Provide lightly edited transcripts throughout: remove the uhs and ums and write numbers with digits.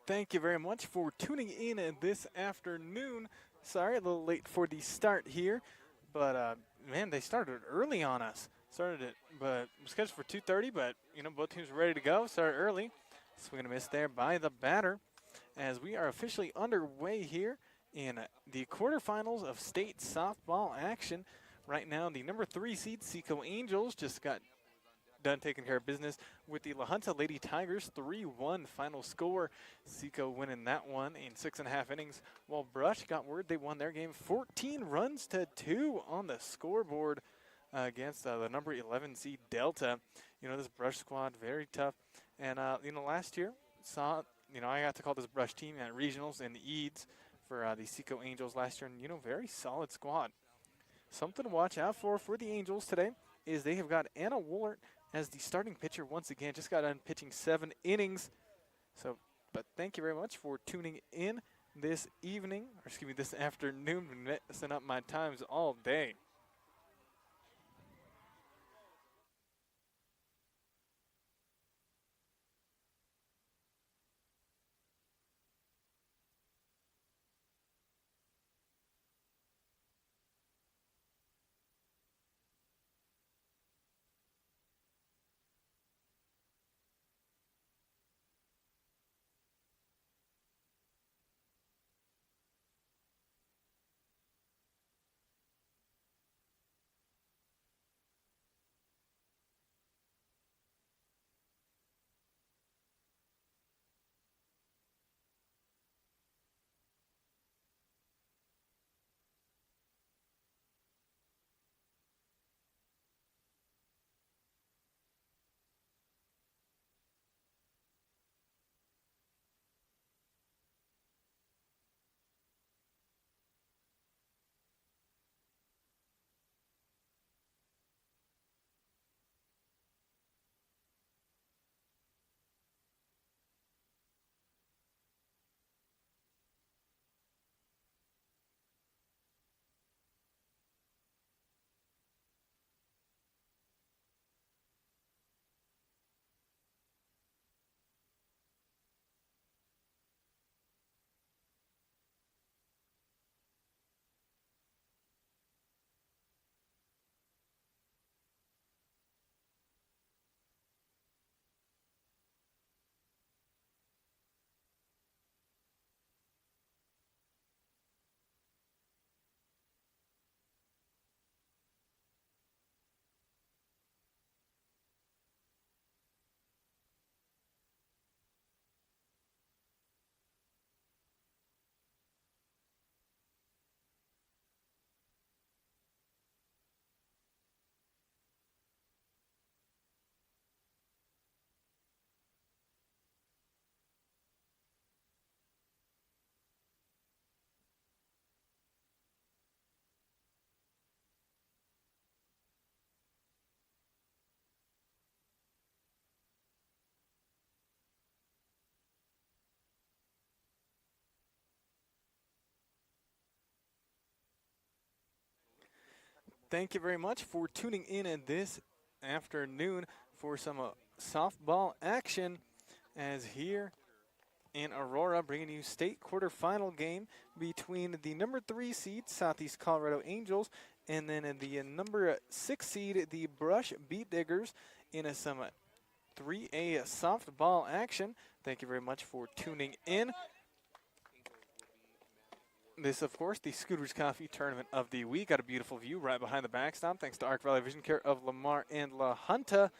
Thank you very much for tuning in this afternoon. Sorry, a little late for the start here, but man, they started early on us. Started it, but it was scheduled for 2:30. But both teams were ready to go. Started early. Swing and a miss there by the batter, as we are officially underway here in the quarterfinals of state softball action. Right now, the number 3 seed SECO Angels just got done taking care of business with the LaJunta Lady Tigers. 3-1 final score. SECO winning that one in 6.5 innings, while Brush got word they won their game 14 runs to 2 on the scoreboard against the number 11 seed Delta. This Brush squad, very tough. And, last year, I got to call this Brush team at regionals in the Eads for the SECO Angels last year, and, very solid squad. Something to watch out for the Angels today is they have got Anna Woolert as the starting pitcher once again. Just got done pitching 7 innings. But thank you very much for tuning in this evening, or excuse me, this afternoon. Been messing up my times all day. Thank you very much for tuning in this afternoon for some softball action, as here in Aurora, bringing you state quarterfinal game between the number 3 seed Southeast Colorado Angels and then the number 6 seed the Brush Beat Diggers in some 3A softball action. Thank you very much for tuning in. This, of course, the Scooters Coffee Tournament of the Week. Got a beautiful view right behind the backstop, thanks to Arc Valley Vision Care of Lamar and LaJunta.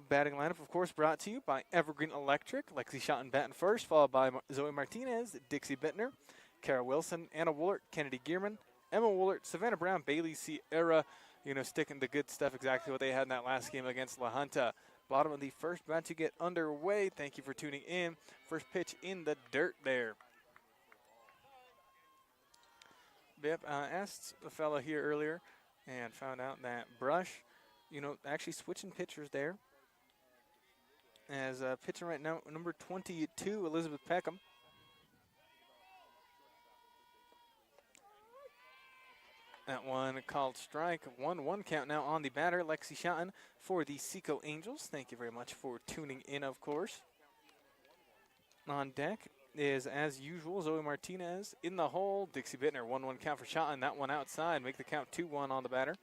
Batting lineup, of course, brought to you by Evergreen Electric. Lexi Schotten batting first, followed by Zoe Martinez, Dixie Bittner, Kara Wilson, Anna Woolert, Kennedy Gearman, Emma Woolert, Savannah Brown, Bailey Sierra, sticking the good stuff, exactly what they had in that last game against LaJunta. Bottom of the first, about to get underway. Thank you for tuning in. First pitch in the dirt there. Yep, asked a fellow here earlier and found out that Brush, actually switching pitchers there. As pitching right now, number 22, Elizabeth Peckham. That one called strike. 1-1 count now on the batter, Lexi Schotten for the SECO Angels. Thank you very much for tuning in, of course. On deck is, as usual, Zoe Martinez in the hole. Dixie Bittner, 1-1 count for shot, and that one outside. Make the count 2-1 on the batter.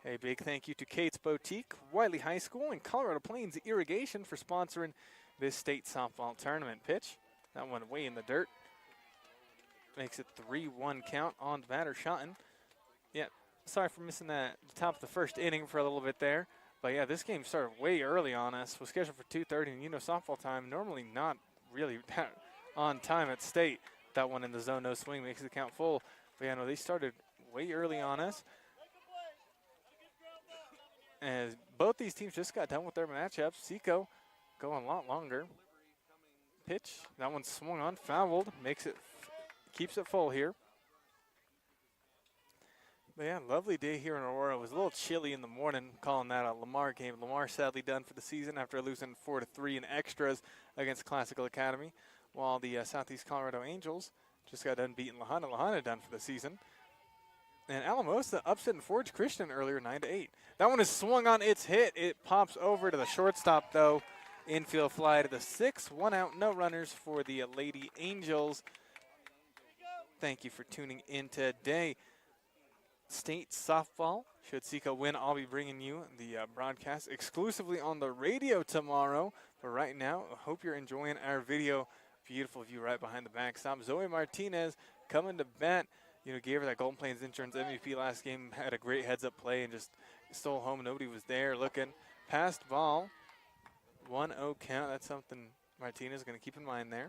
A big thank you to Kate's Boutique, Wiley High School, and Colorado Plains Irrigation for sponsoring this state softball tournament. Pitch, that one way in the dirt. Makes it 3-1 count on the batter, Shotton. Yeah, sorry for missing that the top of the first inning for a little bit there. But yeah, this game started way early on us. Was scheduled for 2:30, and you know softball time, normally not really on time at state. That one in the zone, no swing, makes the count full. But yeah, no, they started way early on us. As both these teams just got done with their matchups. SECO going a lot longer. Pitch, that one swung on, fouled, keeps it full here. But yeah, lovely day here in Aurora. It was a little chilly in the morning, calling that a Lamar game. Lamar sadly done for the season after losing 4-3 in extras against Classical Academy, while the Southeast Colorado Angels just got done beating LaJunta. LaJunta done for the season. And Alamosa upsetting Forge Christian earlier, 9-8. That one is swung on, it's hit. It pops over to the shortstop, though. Infield fly to the 6th. 1 out, no runners for the Lady Angels. Thank you for tuning in today. State softball. Should SECO win, I'll be bringing you the broadcast exclusively on the radio tomorrow. But right now, I hope you're enjoying our video. Beautiful view right behind the backstop. Zoe Martinez coming to bat. You know, gave her that Golden Plains Insurance MVP last game. Had a great heads-up play and just stole home. Nobody was there looking. Passed ball. 1-0 count. That's something Martinez is going to keep in mind there.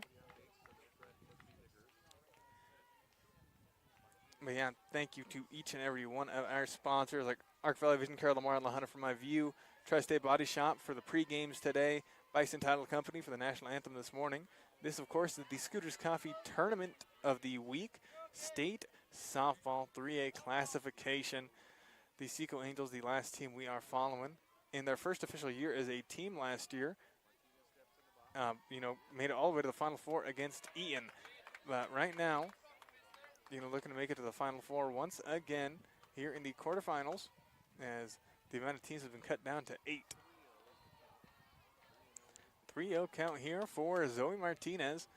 But yeah, thank you to each and every one of our sponsors, like Arc Valley Vision Care, Lamar and LaJunta for My View, Tri-State Body Shop for the pre-games today, Bison Title Company for the national anthem this morning. This, of course, is the Scooters Coffee Tournament of the Week, State Softball 3A classification. The SECO Angels, the last team we are following. In their first official year as a team last year, you know, made it all the way to the Final Four against Eaton. But right now, you know, looking to make it to the Final Four once again here in the quarterfinals, as the amount of teams have been cut down to 8. 3-0 count here for Zoe Martinez.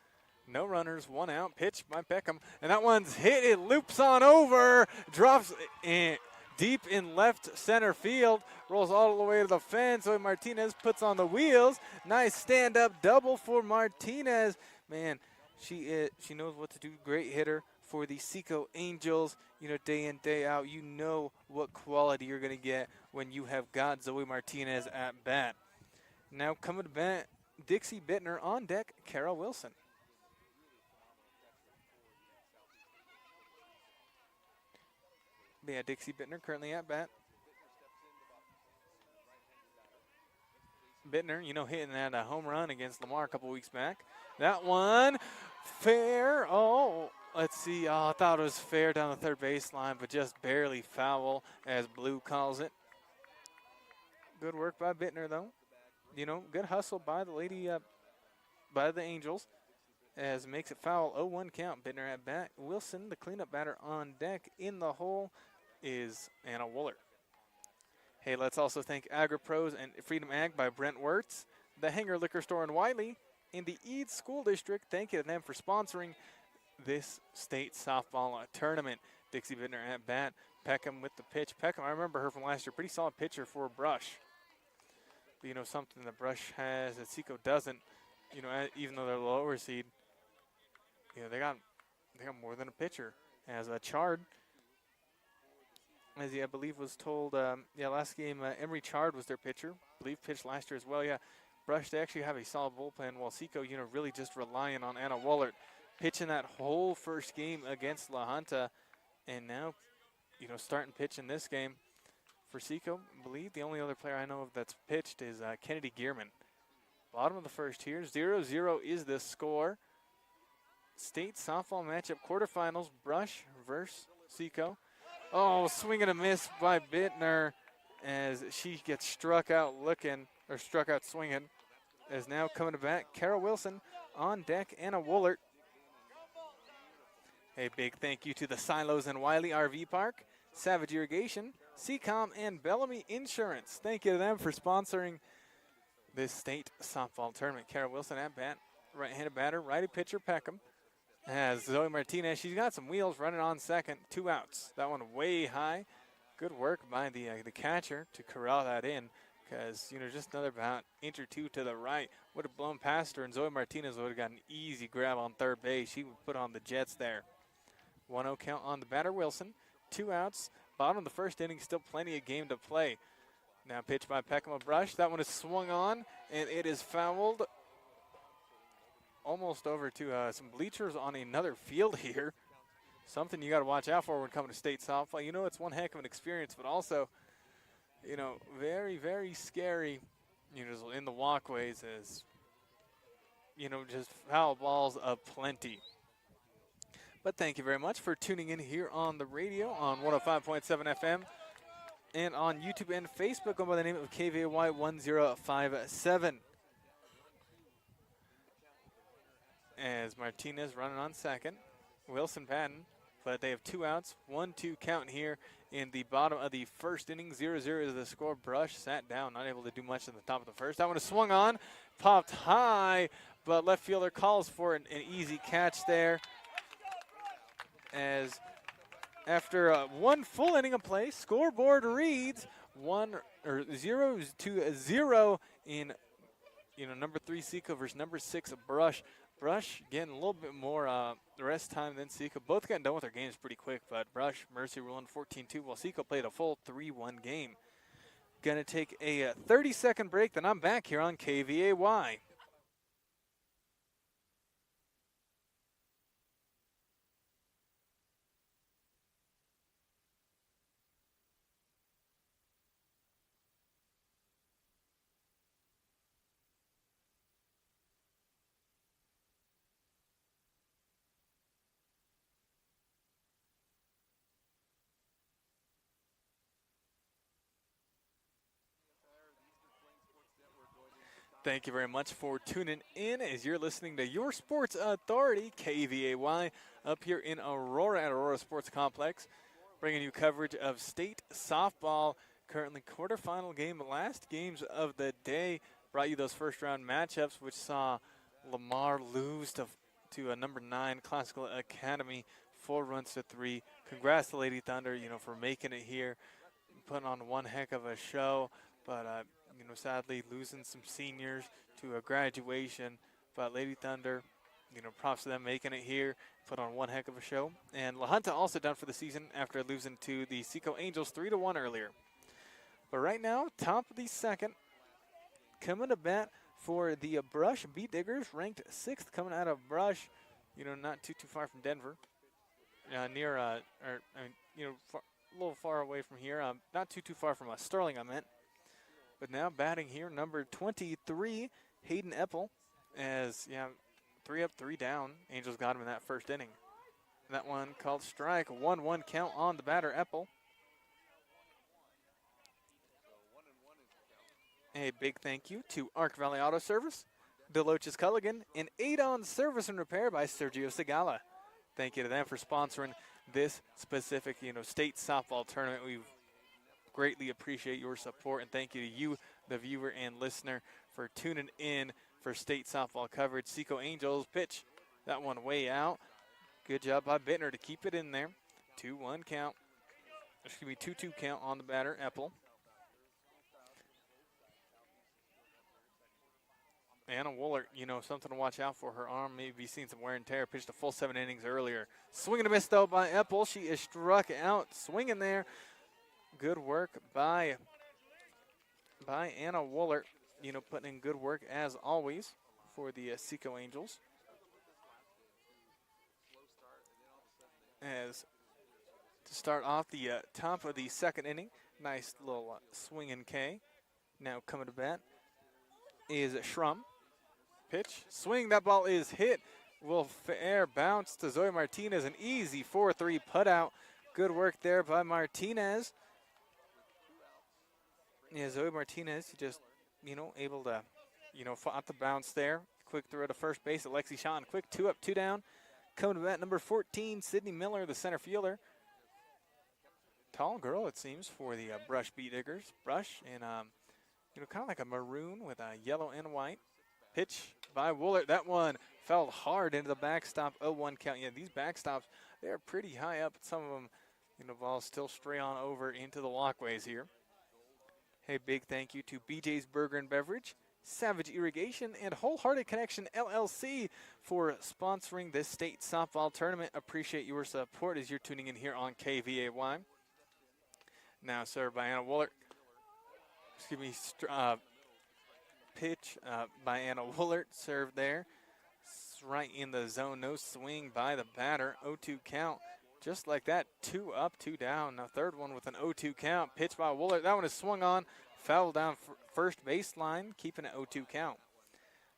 No runners, 1 out. Pitch by Peckham, and that one's hit. It loops on over, drops in deep in left center field, rolls all the way to the fence. Zoe Martinez puts on the wheels. Nice stand-up double for Martinez. Man, she knows what to do. Great hitter for the SECO Angels. You know, day in, day out, you know what quality you're going to get when you have got Zoe Martinez at bat. Now coming to bat, Dixie Bittner. On deck, Kara Wilson. Yeah, Dixie Bittner currently at bat. Bittner, you know, hitting that home run against Lamar a couple weeks back. That one, fair. Oh, let's see. Oh, I thought it was fair down the third baseline, but just barely foul, as Blue calls it. Good work by Bittner, though. You know, good hustle by the lady, by the Angels, as makes it foul. 0-1 count. Bittner at bat. Wilson, the cleanup batter, on deck. In the hole is Anna Wooler. Hey, let's also thank AgriPros and Freedom Ag by Brent Wirtz, the Hanger Liquor Store in Wiley, in the Eads School District. Thank you to them for sponsoring this state softball tournament. Dixie Bittner at bat. Peckham with the pitch. Peckham, I remember her from last year. Pretty solid pitcher for Brush. But, you know, something that Brush has that SECO doesn't, you know, even though they're the lower seed, you know, they got more than a pitcher. As a Chard, as he, I believe, was told, last game, Emery Chard was their pitcher. I believe pitched last year as well. Yeah, Brush, they actually have a solid bullpen, while SECO, you know, really just relying on Anna Wollert, pitching that whole first game against LaJunta, and now, you know, starting pitch in this game for SECO. I believe the only other player I know of that's pitched is Kennedy Gearman. Bottom of the first here, 0-0 is the score. State softball matchup quarterfinals, Brush versus SECO. Oh, swing and a miss by Bittner as she gets struck out swinging. As now coming to bat, Kara Wilson. On deck, Anna Woolert. A big thank you to the Silos and Wiley RV Park, Savage Irrigation, Seacom, and Bellamy Insurance. Thank you to them for sponsoring this state softball tournament. Kara Wilson at bat, right-handed batter, righty pitcher Peckham. Has Zoe Martinez. She's got some wheels running on second. 2 outs. That one way high. Good work by the catcher to corral that in, because, you know, just another about inch or two to the right would have blown past her, and Zoe Martinez would have got an easy grab on third base. She would put on the Jets there. 1-0 count on the batter, Wilson. 2 outs. Bottom of the first inning, still plenty of game to play. Now pitched by Peckham, a brush. That one is swung on, and it is fouled almost over to some bleachers on another field here. Something you got to watch out for when coming to state softball. You know, it's one heck of an experience, but also, you know, very, very scary, you know, in the walkways as, you know, just foul balls aplenty. But thank you very much for tuning in here on the radio on 105.7 FM and on YouTube and Facebook going by the name of KVAY 1057. As Martinez running on second, Wilson batting, but they have 2 outs, 1-2 count here in the bottom of the first inning. 0-0 is the score. Brush sat down, not able to do much in the top of the first. That one is swung on, popped high, but left fielder calls for an easy catch there. As after one full inning of play, scoreboard reads 0-0 in, you know, number 3 SECO versus number 6 Brush. Brush getting a little bit more rest time than SECO. Both getting done with their games pretty quick, but Brush, Mercy ruling 14-2, while SECO played a full 3-1 game. Gonna take a 30-second break, then I'm back here on KVAY. Thank you very much for tuning in as you're listening to your Sports Authority, KVAY, up here in Aurora at Aurora Sports Complex, bringing you coverage of state softball. Currently quarterfinal game, last games of the day. Brought you those first-round matchups, which saw Lamar lose to a number 9 Classical Academy, 4-3. Congrats to Lady Thunder, you know, for making it here, putting on one heck of a show, but you know, sadly losing some seniors to a graduation. But Lady Thunder, you know, props to them making it here, put on one heck of a show. And LaJunta also done for the season after losing to the SECO Angels 3-1 earlier. But right now, top of the second, coming to bat for the Brush Bee Diggers, ranked 6th coming out of Brush, you know, not too far from Denver. Near, a little far away from here, not too far from Sterling, I meant. But now batting here, number 23, Hayden Eppel, as, 3 up, 3 down. Angels got him in that first inning. That one called strike, 1-1 count on the batter, Eppel. A big thank you to Arc Valley Auto Service, Deloach's Culligan, and Aid-On Service and Repair by Sergio Segala. Thank you to them for sponsoring this specific, you know, state softball tournament. We greatly appreciate your support, and thank you to you, the viewer and listener, for tuning in for state softball coverage. SECO Angels pitch that one way out. Good job by Bittner to keep it in there. 2-1 count. Excuse me, 2-2 count on the batter, Eppel. Anna Woolert, you know, something to watch out for. Her arm may be seeing some wear and tear. Pitched a full 7 innings earlier. Swing and a miss, though, by Eppel. She is struck out. Swinging there. Good work by Anna Woolert. You know, putting in good work, as always, for the SECO Angels. As to start off the top of the second inning, nice little swinging K. Now coming to bat is Schrum. Pitch, swing, that ball is hit. Will fair bounce to Zoe Martinez, an easy 4-3 putout. Good work there by Martinez. Yeah, Zoe Martinez just, you know, able to, you know, fought the bounce there. Quick throw to first base. Alexi Sean, quick 2 up, 2 down. Coming to bat, number 14, Sydney Miller, the center fielder. tall girl, it seems, for the Brush Bee Diggers. Brush in, kind of like a maroon with a yellow and white. Pitch by Woolert. That one fell hard into the backstop. 0-1 count. Yeah, these backstops, they're pretty high up. Some of them, balls still stray on over into the walkways here. Hey, big thank you to BJ's Burger and Beverage, Savage Irrigation, and Wholehearted Connection LLC for sponsoring this state softball tournament. Appreciate your support as you're tuning in here on KVAY. Now served by Anna Woolert. Excuse me, pitch by Anna Woolert, served there. Right in the zone, no swing by the batter, 0-2 count. Just like that, 2 up, 2 down. Now third one with an 0-2 count, pitch by Woolert. That one is swung on, fouled down first baseline, keeping it 0-2 count.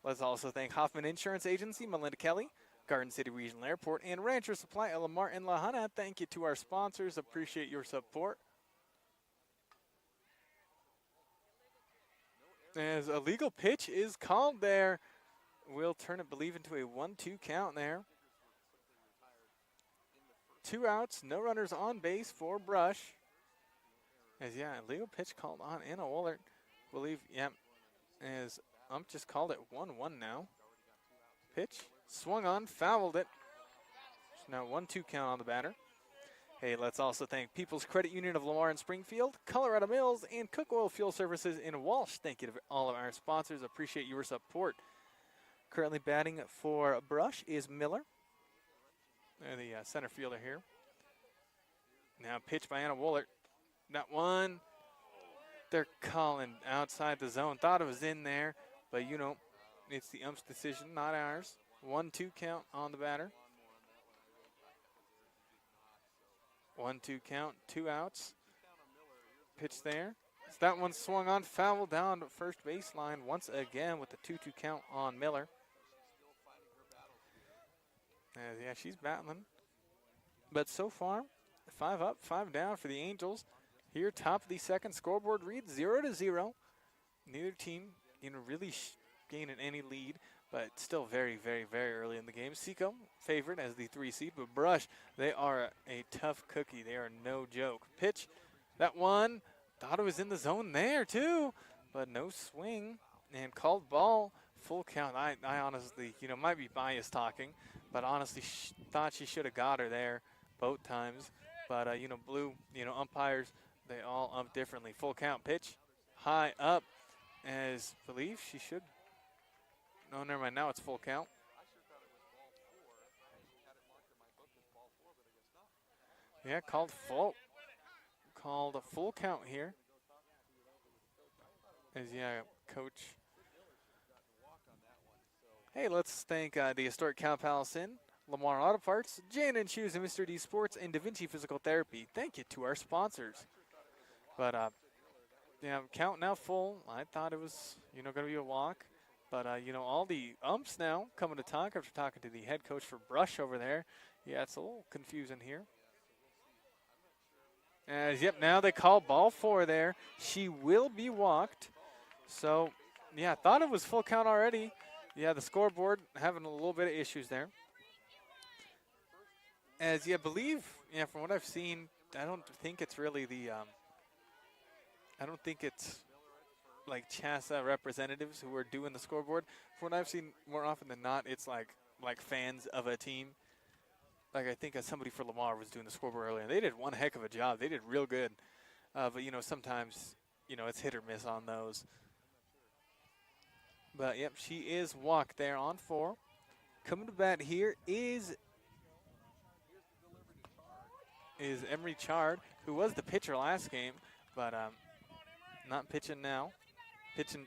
Let's also thank Hoffman Insurance Agency, Melinda Kelly, Garden City Regional Airport, and Rancher Supply at Lamar and LaJunta. Thank you to our sponsors. Appreciate your support. As a legal pitch is called there, we'll turn it, believe, into a 1-2 count there. 2 outs, no runners on base for Brush. As, legal pitch called on Anna Woolert. Believe, as just called it 1-1 now. Pitch, swung on, fouled it. So now 1-2 count on the batter. Hey, let's also thank People's Credit Union of Lamar and Springfield, Colorado Mills, and Cook Oil Fuel Services in Walsh. Thank you to all of our sponsors. Appreciate your support. Currently batting for Brush is Miller. They're the center fielder here. Now pitch by Anna Woolert. That one, they're calling outside the zone. Thought it was in there, but it's the ump's decision, not ours. 1-2 count on the batter. 1-2 count, 2 outs. Pitch there. So that one swung on, foul down to first baseline once again with the 2-2 count on Miller. She's battling. But so far, 5 up, 5 down for the Angels. Here, top of the second, scoreboard reads 0-0. Neither team, really gaining any lead, but still very, very, very early in the game. SECO favored as the 3 seed, but Brush, they are a tough cookie. They are no joke. Pitch, that one, thought it was in the zone there too, but no swing, and called ball, full count. I honestly, might be biased talking, but honestly thought she should have got her there both times. But, blue, umpires, they all ump differently. Full count pitch, high up, as believe she should. No, never mind. Now it's full count. Yeah, called a full count here. As coach. Hey, let's thank the historic Cow Palace Inn, Lamar Auto Parts, J&N Shoes, and Mr. D Sports, and Da Vinci Physical Therapy. Thank you to our sponsors. But count now full. I thought it was going to be a walk. But, all the umps now coming to talk after talking to the head coach for Brush over there. Yeah, it's a little confusing here. As, now they call ball 4 there. She will be walked. So, thought it was full count already. Yeah, the scoreboard having a little bit of issues there. As, believe, from what I've seen, I don't think it's really the, I don't think it's like CHASA representatives who are doing the scoreboard. From what I've seen, more often than not, it's like fans of a team. Like I think somebody for Lamar was doing the scoreboard earlier. They did one heck of a job. They did real good. But, sometimes, it's hit or miss on those. But, she is walked there on 4. Coming to bat here is Emery Chard, who was the pitcher last game, but not pitching now.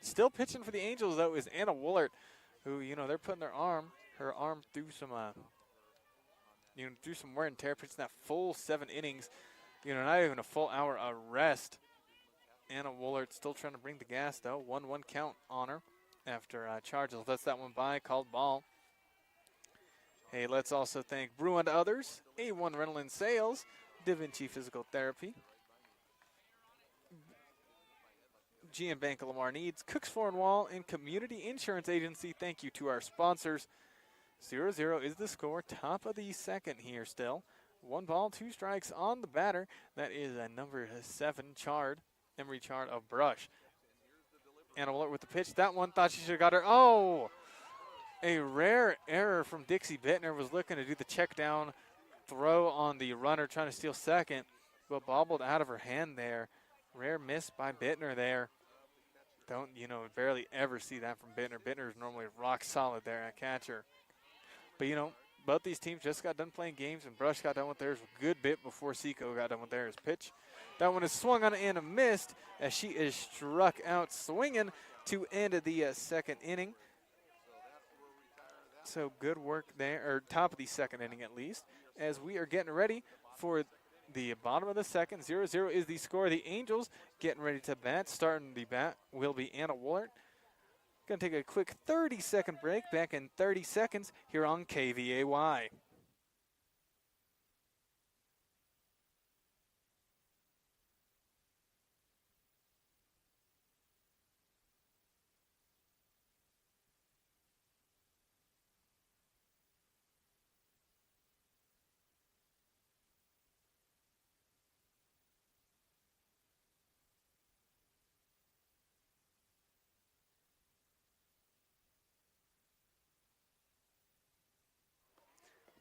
Still pitching for the Angels, though, is Anna Woolert, who, they're putting her arm through some, through some wear and tear, pitching that full 7 innings, not even a full hour of rest. Anna Woolert still trying to bring the gas, though. 1-1 count on her after Chargers lets that one by, called ball. Hey, let's also thank Brew and Others, A1 Rental and Sales, Da Vinci Physical Therapy, GM Bank of Lamar Needs, Cooks Floor and Wall, and Community Insurance Agency. Thank you to our sponsors. 0-0 is the score. Top of the second here still. 1 ball, 2 strikes on the batter. That is number 7, Emery Chard of Brush. Anna Willert with the pitch. That one thought she should have got her. Oh, a rare error from Dixie Bittner. Was looking to do the check down throw on the runner, trying to steal second, but bobbled out of her hand there. Rare miss by Bittner there. Don't, barely ever see that from Bittner. Bittner is normally rock solid there at catcher. But, both these teams just got done playing games, and Brush got done with theirs a good bit before SECO got done with theirs. Pitch. That one is swung on and missed as she is struck out swinging to end the second inning. So good work there, or top of the second inning at least, as we are getting ready for the bottom of the second. 0-0 is the score. The Angels getting ready to bat. Starting the bat will be Anna Woolert. Going to take a quick 30-second break. Back in 30 seconds here on KVAY.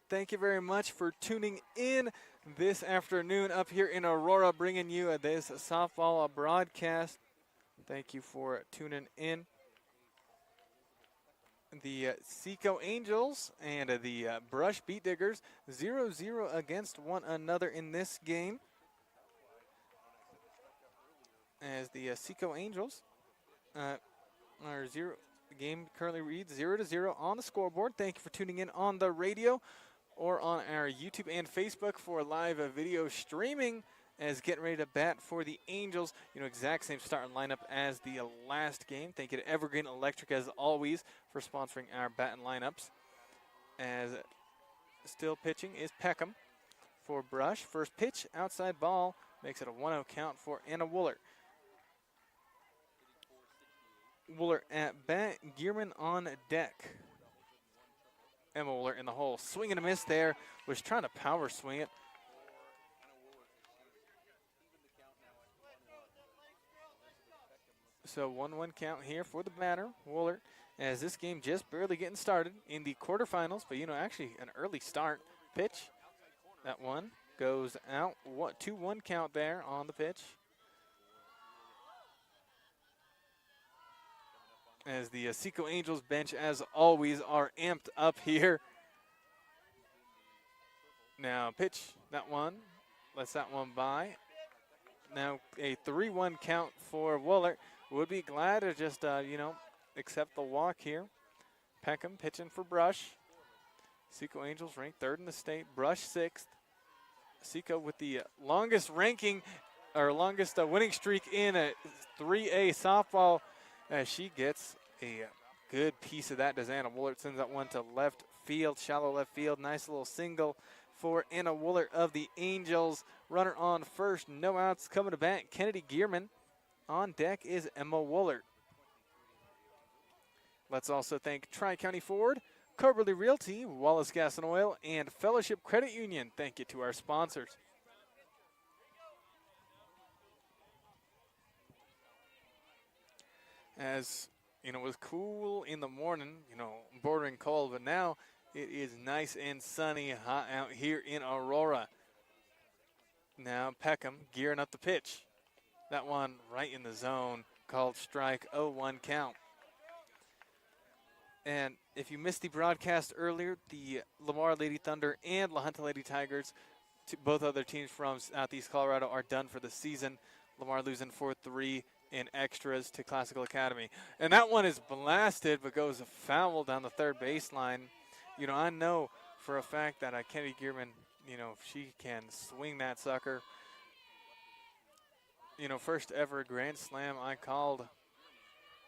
Thank you very much for tuning in this afternoon up here in Aurora, bringing you this softball broadcast. Thank you for tuning in. The SECO Angels and the Brush Beat Diggers 0-0 against one another in this game. As the SECO Angels are 0. The game currently reads 0-0 on the scoreboard. Thank you for tuning in on the radio or on our YouTube and Facebook for live video streaming as getting ready to bat for the Angels. Exact same starting lineup as the last game. Thank you to Evergreen Electric, as always, for sponsoring our batting lineups. As still pitching is Peckham for Brush. First pitch, outside ball, makes it a 1-0 count for Anna Woolert. Woolert at bat, Gearman on deck. Emma Woolert in the hole. Swing and a miss there. Was trying to power swing it. So 1-1 count here for the batter, Woolert, as this game just barely getting started in the quarterfinals, but actually an early start. Pitch. That one goes out. 2-1 count there on the pitch. As the SECO Angels bench, as always, are amped up here. Now pitch, that one, lets that one by. Now a 3-1 count for Woolert. Would be glad to just, accept the walk here. Peckham pitching for Brush. SECO Angels ranked 3rd in the state, Brush 6th. SECO with the longest ranking, or longest winning streak in a 3A softball, as she gets a good piece of that. As Anna Woolert sends that one to left field, shallow left field. Nice little single for Anna Woolert of the Angels. Runner on first, no outs, coming to bat, Kennedy Gearman. On deck is Emma Woolert. Let's also thank Tri-County Ford, Coberly Realty, Wallace Gas and Oil, and Fellowship Credit Union. Thank you to our sponsors. As it was cool in the morning, bordering cold, but now it is nice and sunny, hot out here in Aurora. Now Peckham gearing up the pitch. That one right in the zone, called strike, 0-1 count. And if you missed the broadcast earlier, the Lamar Lady Thunder and LaJunta Lady Tigers, both other teams from Southeast Colorado, are done for the season. Lamar losing 4-3 in extras to Classical Academy. And that one is blasted, but goes foul down the third baseline. I know for a fact that Kennedy Gearman, she can swing that sucker. First ever Grand Slam I called,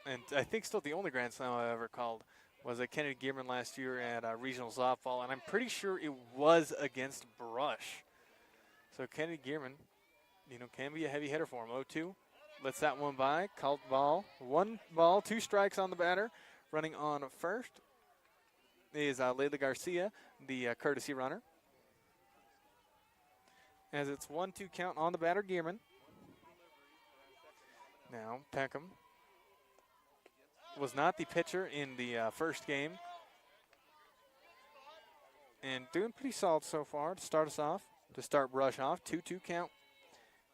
and I think still the only Grand Slam I ever called, was at Kennedy Gearman last year at regional softball, and I'm pretty sure it was against Brush. So Kennedy Gearman, can be a heavy hitter for him. 0-2. Lets that one by. Called ball. 1 ball, 2 strikes on the batter. Running on first is Layla Garcia, the courtesy runner. as it's 1-2 count on the batter, Gearman. Now, Peckham was not the pitcher in the first game. And doing pretty solid so far to start us off, to start Brush off. 2-2 count.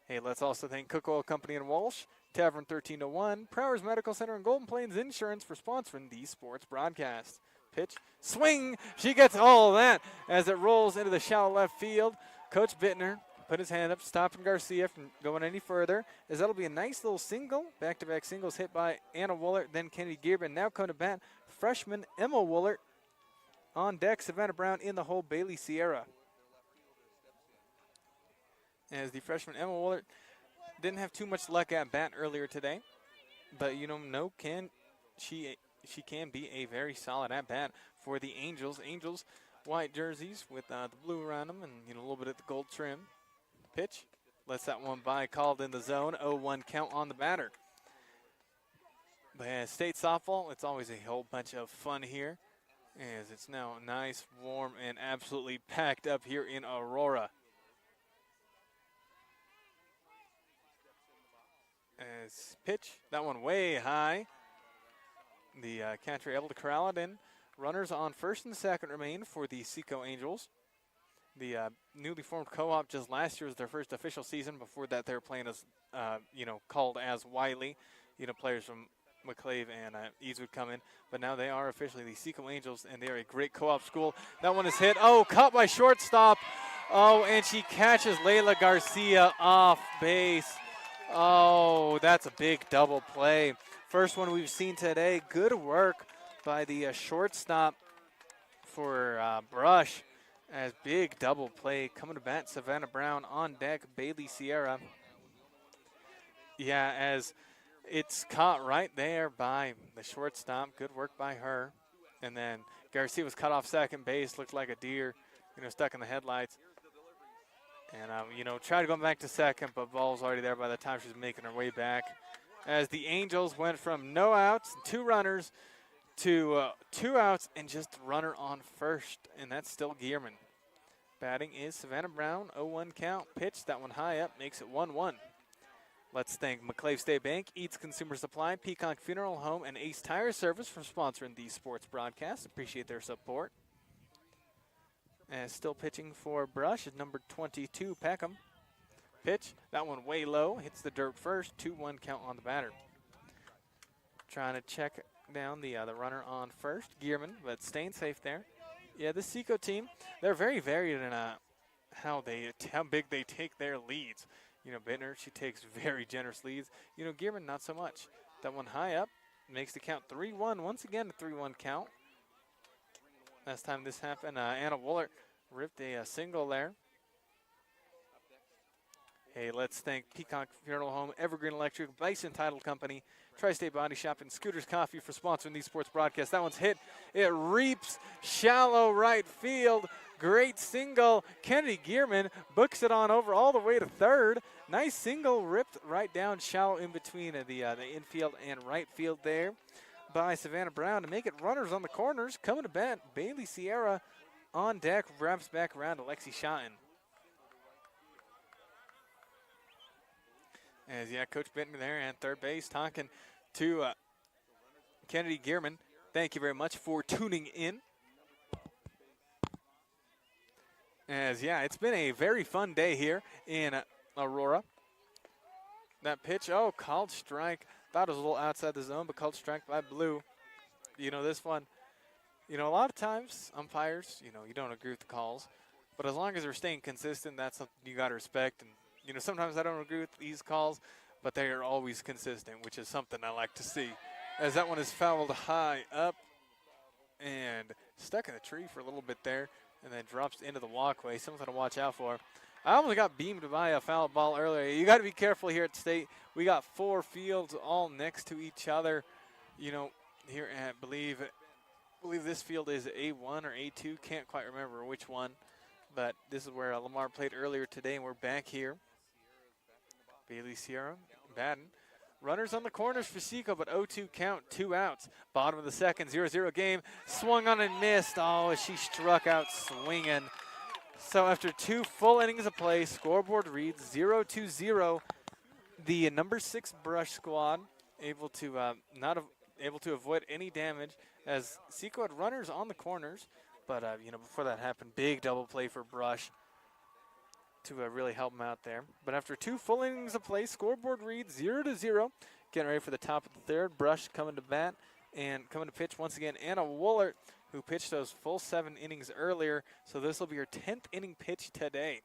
Hey, let's also thank Cook Oil Company in Walsh, Tavern 1301, Prowers Medical Center, and Golden Plains Insurance for sponsoring the sports broadcast. Pitch, swing, she gets all of that as it rolls into the shallow left field. Coach Bittner put his hand up, stopping Garcia from going any further, as that'll be a nice little single. Back-to-back singles hit by Anna Woolert, then Kennedy Gearman. Now come to bat, freshman Emma Woolert. On deck, Savannah Brown in the hole, Bailey Sierra. As the freshman Emma Woolert didn't have too much luck at bat earlier today, but she can be a very solid at bat for the Angels. Angels white jerseys with the blue around them and a little bit of the gold trim. Pitch, lets that one by, called in the zone. 0-1 count on the batter. But state softball, it's always a whole bunch of fun here, as it's now nice, warm, and absolutely packed up here in Aurora. As pitch, that one way high. The catcher able to corral it in. Runners on first and second remain for the SECO Angels. The newly formed co-op just last year was their first official season. Before that, they were playing as, called as Wiley. Players from McClave and Eads would come in. But now they are officially the SECO Angels, and they are a great co-op school. That one is hit. Oh, caught by shortstop. Oh, and she catches Layla Garcia off base. Oh, that's a big double play. First one we've seen today. Good work by the shortstop for Brush, as big double play. Coming to bat, Savannah Brown. On deck, Bailey Sierra. Yeah, as it's caught right there by the shortstop. Good work by her. And then Garcia was cut off second base. Looked like a deer, stuck in the headlights. And, tried to go back to second, but ball's already there by the time she's making her way back. As the Angels went from no outs, 2 runners, to 2 outs and just runner on first. And that's still Gearman. Batting is Savannah Brown, 0-1 count. Pitch, that one high up, makes it 1-1. Let's thank McClave State Bank, Eats Consumer Supply, Peacock Funeral Home, and Ace Tire Service for sponsoring these sports broadcasts. Appreciate their support. And still pitching for Brush is number 22, Peckham. Pitch, that one way low, hits the dirt first, 2-1 count on the batter. Trying to check down the runner on first, Gearman, but staying safe there. Yeah, the SECO team, they're very varied in how big they take their leads. Bittner, she takes very generous leads. Gearman, not so much. That one high up, makes the count 3-1. Once again, a 3-1 count. Last time this happened, Anna Woolert ripped a single there. Hey, let's thank Peacock Funeral Home, Evergreen Electric, Bison Title Company, Tri-State Body Shop, and Scooters Coffee for sponsoring these sports broadcasts. That one's hit. It reaps shallow right field. Great single. Kennedy Gearman books it on over all the way to third. Nice single ripped right down shallow in between the infield and right field there by Savannah Brown to make it runners on the corners. Coming to bat, Bailey Sierra on deck, wraps back around to Lexi Schotten. As, Coach Bittner there at third base talking to Kennedy Gearman. Thank you very much for tuning in. As, it's been a very fun day here in Aurora. That pitch, called strike. Thought it was a little outside the zone, but called strike by Blue. This one, a lot of times umpires, you don't agree with the calls. But as long as they're staying consistent, that's something you got to respect. And, sometimes I don't agree with these calls, but they are always consistent, which is something I like to see. As that one is fouled high up and stuck in the tree for a little bit there and then drops into the walkway. Something to watch out for. I almost got beamed by a foul ball earlier. You got to be careful here at State. We got 4 fields all next to each other. Here at believe this field is A1 or A2. Can't quite remember which one. But this is where Lamar played earlier today, and we're back here. Bailey Sierra batting. Runners on the corners for SECO, but 0-2 count, 2 outs. Bottom of the second, 0-0 game. Swung on and missed. Oh, she struck out swinging. So after 2 full innings of play, scoreboard reads 0-0. The number 6 Brush squad able to not able to avoid any damage as SECO had runners on the corners, but before that happened, big double play for Brush to really help him out there. But after 2 full innings of play, scoreboard reads 0-0. Getting ready for the top of the third. Brush coming to bat and coming to pitch once again. Anna Woolert, who pitched those full 7 innings earlier. So this will be her 10th inning pitch today.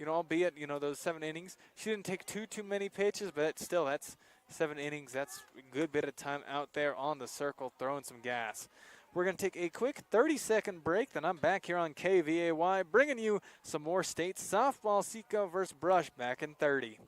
Albeit, those 7 innings, she didn't take too many pitches, but still, that's 7 innings. That's a good bit of time out there on the circle throwing some gas. We're going to take a quick 30-second break, then I'm back here on KVAY bringing you some more state softball. SECO versus Brush back in 30.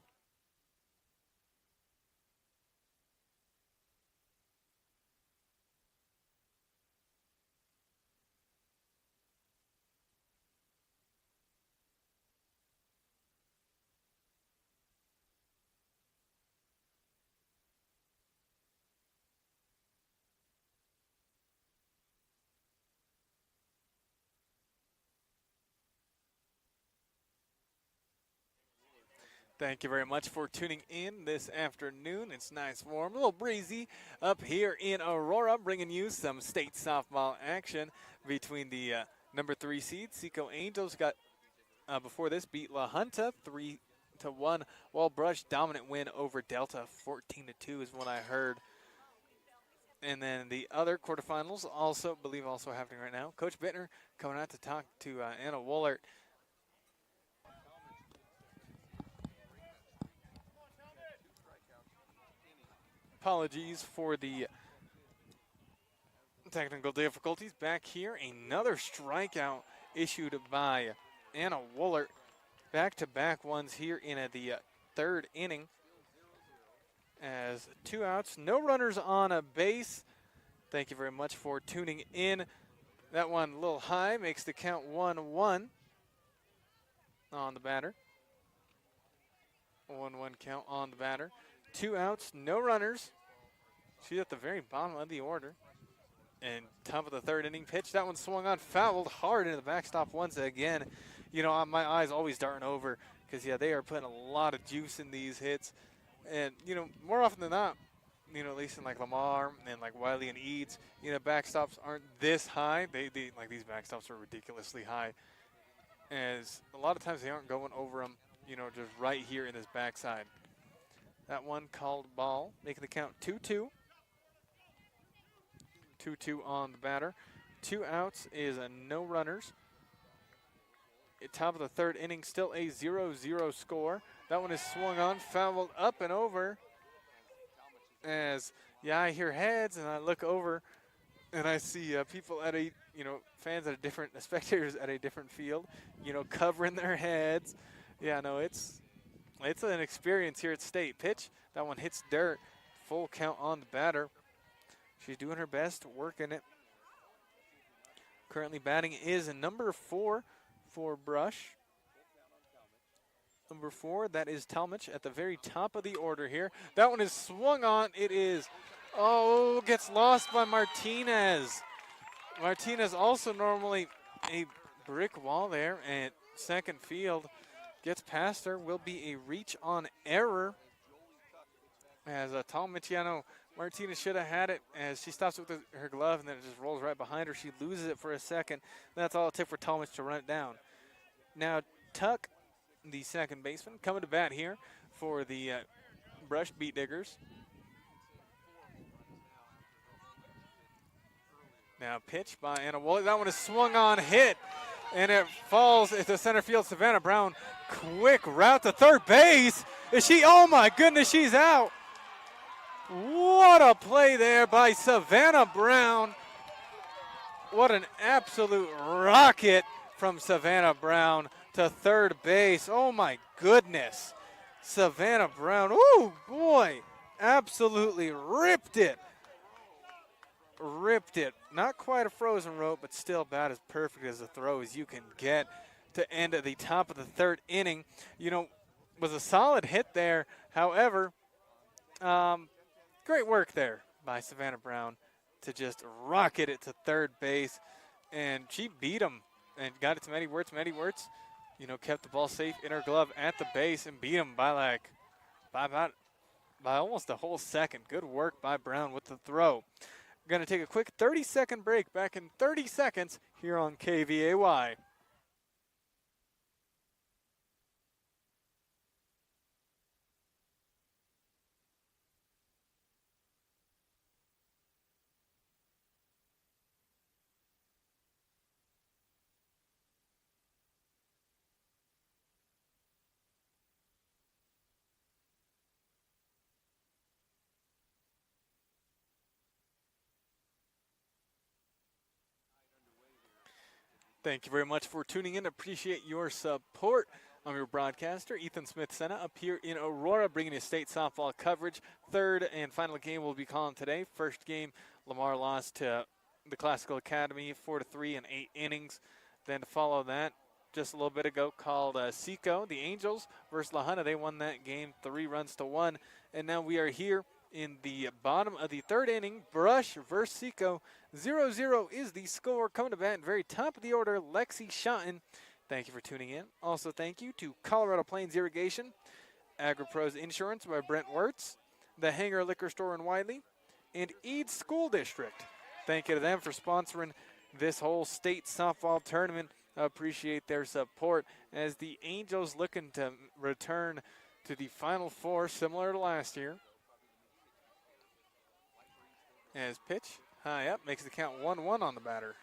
Thank you very much for tuning in this afternoon. It's nice, warm, a little breezy up here in Aurora, bringing you some state softball action between the number 3 seed. SECO Angels got, before this, beat LaJunta 3-1, while Brush dominant win over Delta 14-2 is what I heard. And then the other quarterfinals also happening right now. Coach Bittner coming out to talk to Anna Woolert. Apologies for the technical difficulties. Back here, another strikeout issued by Anna Woolert. Back-to-back ones here in the 3rd inning. As 2 outs, no runners on a base. Thank you very much for tuning in. That one a little high, makes the count 1-1 on the batter. 1-1 count on the batter. 2 outs, no runners. She's at the very bottom of the order. And top of the 3rd inning pitch. That one swung on, fouled hard into the backstop once again. My eyes always darting over because, they are putting a lot of juice in these hits. And, more often than not, at least in like Lamar and like Wiley and Eads, backstops aren't this high. They like these backstops are ridiculously high. As a lot of times they aren't going over them, just right here in this backside. That one called ball, making the count 2-2. 2-2 on the batter. 2 outs is a no runners. At top of the 3rd inning, still a 0-0 score. That one is swung on, fouled up and over. As, I hear heads and I look over and I see people at a, fans at a different, spectators at a different field, covering their heads. It's an experience here at State. Pitch, that one hits dirt. Full count on the batter. She's doing her best, working it. Currently batting is a number 4 for Brush. Number 4, that is Talmadge at the very top of the order here. That one is swung on. It is, gets lost by Martinez. Martinez also normally a brick wall there, and second field gets past her. Will be a reach on error. As Talmadge, Martinez should have had it as she stops with her glove and then it just rolls right behind her. She loses it for a second. That's all it took for Talmadge to run it down. Now Tuck, the second baseman, coming to bat here for the Brush Beat Diggers. Now pitch by Anna Woolert. That one is swung on, hit, and it falls into center field. Savannah Brown, quick route to third base. Is she? Oh my goodness, she's out. What a play there by Savannah Brown. What an absolute rocket from Savannah Brown to third base. Oh my goodness. Savannah Brown, oh boy, absolutely ripped it. Ripped it. Not quite a frozen rope, but still about as perfect as a throw as you can get to end at the top of the 3rd inning. Was a solid hit there. However, great work there by Savannah Brown to just rocket it to third base. And she beat him and got it to Maddie Wirtz. Maddie Wirtz, you know, kept the ball safe in her glove at the base and beat him by by almost a whole second. Good work by Brown with the throw. We're going to take a quick 30-second break. Back in 30 seconds here on KVAY. Thank you very much for tuning in. Appreciate your support. I'm your broadcaster, Ethan Smith-Senna, up here in Aurora, bringing you state softball coverage. Third and final game we'll be calling today. First game, Lamar lost to the Classical Academy 4-3 in 8 innings. Then to follow that, just a little bit ago, called SECO, the Angels versus LaJunta. They won that game 3-1. And now we are here in the bottom of the third inning. Brush versus SECO. 0-0 is the score. Coming to bat in very top of the order, Lexi Schotten. Thank you for tuning in. Also, thank you to Colorado Plains Irrigation, AgriPros Insurance by Brent Wirtz, the Hanger Liquor Store in Wiley, and Eads School District. Thank you to them for sponsoring this whole state softball tournament. I appreciate their support as the Angels looking to return to the Final Four, similar to last year. As pitch high up makes the count 1-1 on the batter.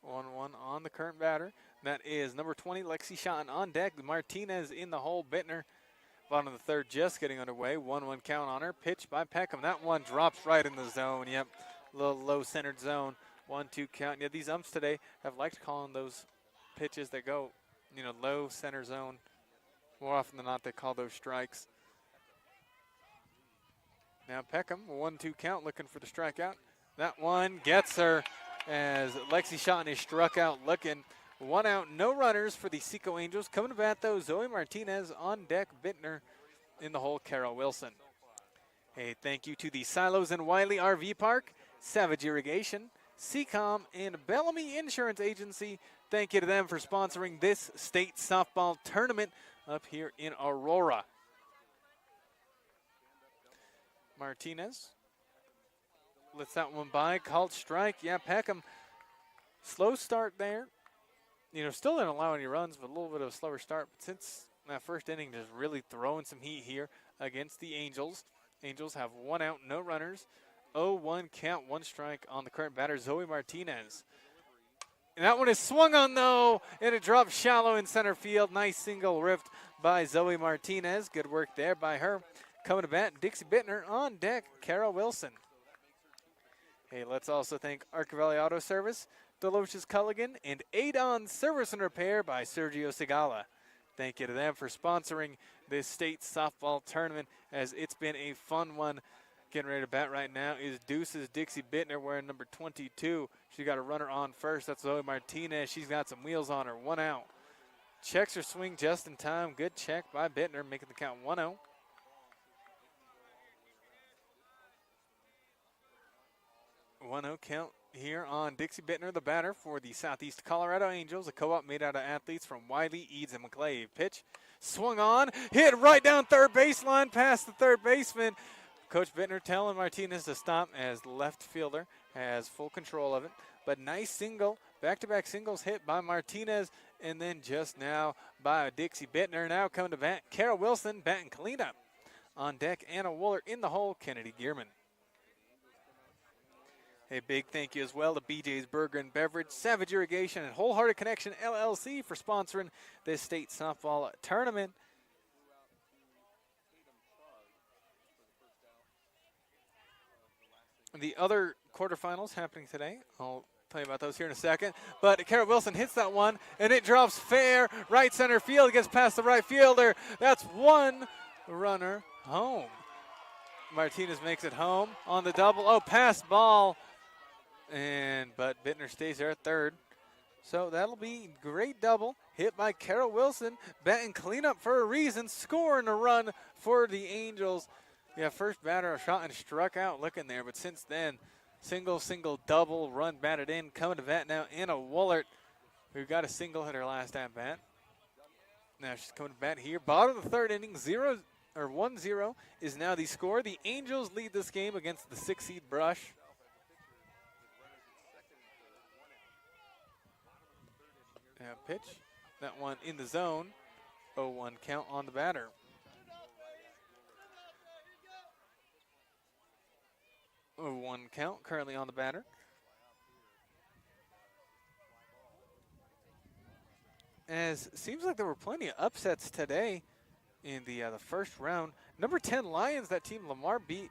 1-1 on the current batter. That is number 20, Lexi Schotten on deck. Martinez in the hole. Bittner, bottom of the third, just getting underway. 1-1 count on her. Pitch by Peckham. That one drops right in the zone. Yep, a little low-centered zone. 1-2 count. Yeah, these umps today have liked calling those pitches that go, you know, low center zone. More often than not, they call those strikes. Now Peckham, 1-2 count, looking for the strikeout. That one gets her as Lexi Schotten is struck out looking. 1 out, no runners for the SECO Angels. Coming to bat, though, Zoe Martinez on deck. Bittner in the hole, Carol Wilson. Hey, thank you to the Silos and Wiley RV Park, Savage Irrigation, Seacom, and Bellamy Insurance Agency. Thank you to them for sponsoring this state softball tournament up here in Aurora. Martinez lets that one by, called strike. Yeah, Peckham, slow start there. You know, still didn't allow any runs, but a little bit of a slower start. But since that first inning, just really throwing some heat here against the Angels. Angels have 1 out, no runners. 0-1 count, 1 strike on the current batter, Zoe Martinez. And that one is swung on, though, and it drops shallow in center field. Nice single ripped by Zoe Martinez. Good work there by her. Coming to bat, Dixie Bittner on deck, Carol Wilson. Hey, let's also thank Arcavelli Auto Service, Delocious Culligan, and Adon Service and Repair by Sergio Segala. Thank you to them for sponsoring this state softball tournament, as it's been a fun one. Getting ready to bat right now is Deuce's Dixie Bittner wearing number 22. She got a runner on first. That's Zoe Martinez. She's got some wheels on her. 1 out. Checks her swing just in time. Good check by Bittner, making the count 1-0. 1-0 count here on Dixie Bittner, the batter for the Southeast Colorado Angels, a co-op made out of athletes from Wiley, Eads, and McClave. Pitch swung on, hit right down third baseline past the third baseman. Coach Bittner telling Martinez to stop as the left fielder has full control of it. But nice single, back-to-back singles hit by Martinez, and then just now by Dixie Bittner. Now coming to bat, Carol Wilson batting cleanup. On deck, Anna Wooler in the hole, Kennedy Gearman. A big thank you as well to BJ's Burger and Beverage, Savage Irrigation, and Wholehearted Connection LLC for sponsoring this state softball tournament. The other quarterfinals happening today, I'll tell you about those here in a second. But Carol Wilson hits that one, and it drops fair, right center field, gets past the right fielder. That's 1 runner home. Martinez makes it home on the double. Oh, pass ball. But Bittner stays there at third. So that'll be great double hit by Carol Wilson, batting cleanup for a reason, scoring a run for the Angels. Yeah, first batter a shot and struck out looking there, but since then, Single, single, double, run batted in. Coming to bat now, Anna Woolert, who got a single hit her last at bat. Now she's coming to bat here. Bottom of the third inning, 1-0 is now the score. The Angels lead this game against the 6-seed Brush. Now pitch, that one in the zone. 0-1 count on the batter. One count currently on the batter. As seems like there were plenty of upsets today in the first round. Number 10 Lions, that team Lamar beat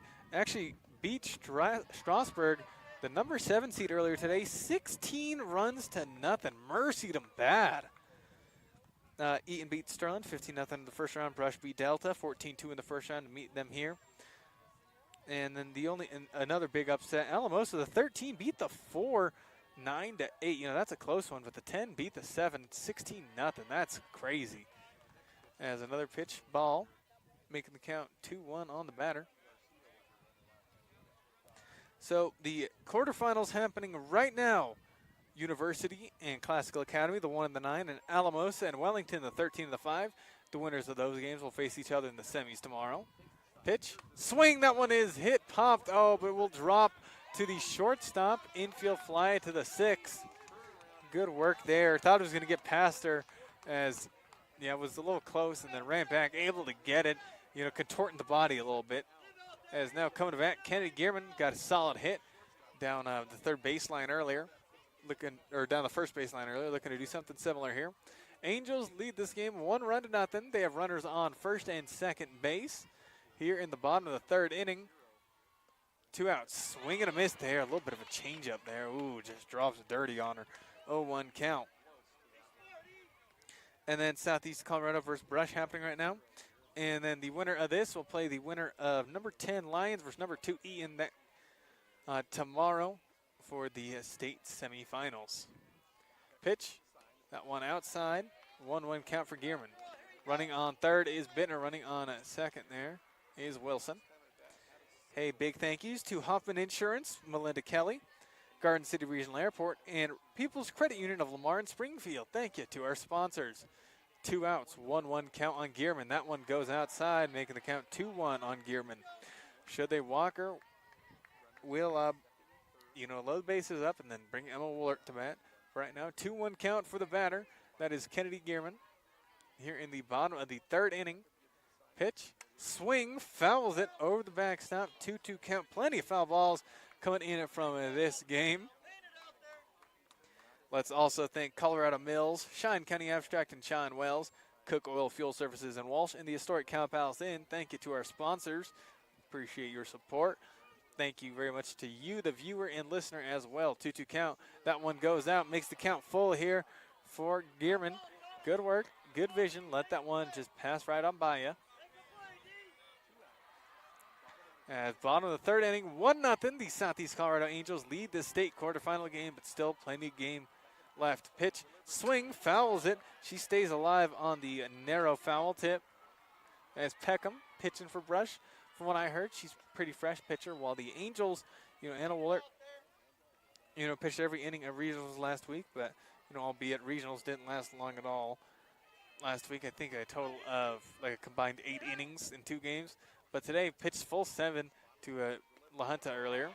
Strasburg, the number 7 seed earlier today, 16 runs to nothing. Mercied them bad. Eaton beat Sterling 15-0 in the first round. Brush beat Delta 14-2 in the first round to meet them here. And then another big upset, Alamosa, the 13 beat the 4, 9-8. You know, that's a close one, but the 10 beat the 7, 16-0. That's crazy. As another pitch, ball, making the count 2-1 on the batter. So the quarterfinals happening right now. University and Classical Academy, the 1 and the 9, and Alamosa and Wellington, the 13 and the 5. The winners of those games will face each other in the semis tomorrow. Pitch, swing, that one is hit, popped, oh, but it will drop to the shortstop. Infield fly to the 6. Good work there. Thought it was going to get past her as, yeah, it was a little close and then ran back, able to get it, you know, contorting the body a little bit. As now coming to bat, Kennedy Gearman got a solid hit down the third baseline earlier, down the first baseline earlier, looking to do something similar here. Angels lead this game 1-0. They have runners on first and second base. Here in the bottom of the third inning, 2 outs, swing and a miss there. A little bit of a changeup there. Ooh, just drops dirty on her. 0-1 count. And then Southeast Colorado versus Brush happening right now. And then the winner of this will play the winner of number 10 Lions versus number 2 Eaton tomorrow for the state semifinals. Pitch, that one outside. 1-1 count for Gearman. Running on third is Bittner. Running on second there is Wilson. Hey, big thank yous to Hoffman Insurance, Melinda Kelly, Garden City Regional Airport, and People's Credit Union of Lamar and Springfield. Thank you to our sponsors. 2 outs, 1-1 count on Gearman. That one goes outside, making the count 2-1 on Gearman. Should they walk her, we'll, load the bases up and then bring Emma Woolert to bat. Right now, 2-1 count for the batter. That is Kennedy Gearman. Here in the bottom of the third inning. Pitch, swing, fouls it over the backstop. 2-2 count. Plenty of foul balls coming in from this game. Let's also thank Colorado Mills, Shine County Abstract and Shine Wells, Cook Oil Fuel Services in Walsh, and the historic Cow Palace Inn. Thank you to our sponsors. Appreciate your support. Thank you very much to you, the viewer and listener as well. 2-2 count. That one goes out, makes the count full here for Gearman. Good work, good vision. Let that one just pass right on by you. At bottom of the third inning, 1-0. The Southeast Colorado Angels lead this state quarterfinal game, but still plenty of game left. Pitch, swing, fouls it. She stays alive on the narrow foul tip. As Peckham pitching for Brush. From what I heard, she's a pretty fresh pitcher, while the Angels, Anna Woolert, pitched every inning of regionals last week, but, albeit regionals didn't last long at all. Last week, I think a total of like a combined 8 innings in 2 games. But today, pitched full 7 to LaJunta earlier.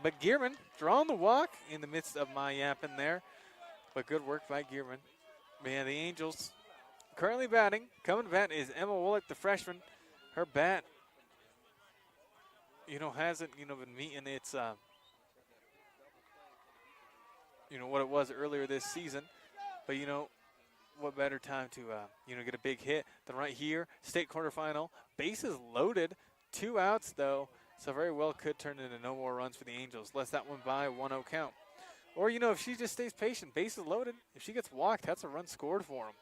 But Gearman drawing the walk in the midst of my yapping there. But good work by Gearman. Man, the Angels currently batting. Coming to bat is Emma Woolert, the freshman. Her bat, hasn't, been meeting its, what it was earlier this season. But, what better time to, get a big hit than right here. State quarterfinal, bases loaded, 2 outs though, so very well could turn into no more runs for the Angels. Lets that one by, 1-0 count. Or, if she just stays patient, bases loaded, if she gets walked, that's a run scored for them.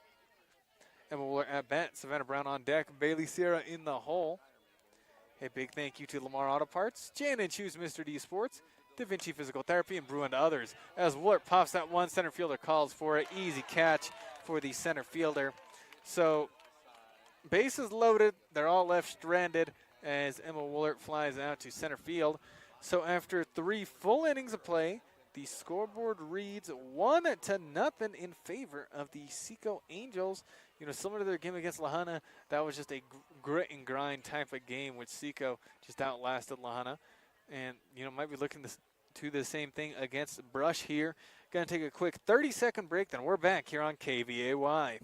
Emma Woolert at bat, Savannah Brown on deck, Bailey Sierra in the hole. A big thank you to Lamar Auto Parts, Jan & Shoes, Mr. D Sports, Da Vinci Physical Therapy, and Brew and others. As Woolert pops that one, center fielder calls for an easy catch for the center fielder. So bases loaded, they're all left stranded as Emma Woolert flies out to center field. So after 3 full innings of play, the scoreboard reads 1-0 in favor of the SECO Angels. You know, similar to their game against LaJunta, that was just a grit and grind type of game, which SECO just outlasted LaJunta. And, you know, might be looking to the same thing against Brush here. Going to take a quick 30-second break, then we're back here on KVAY.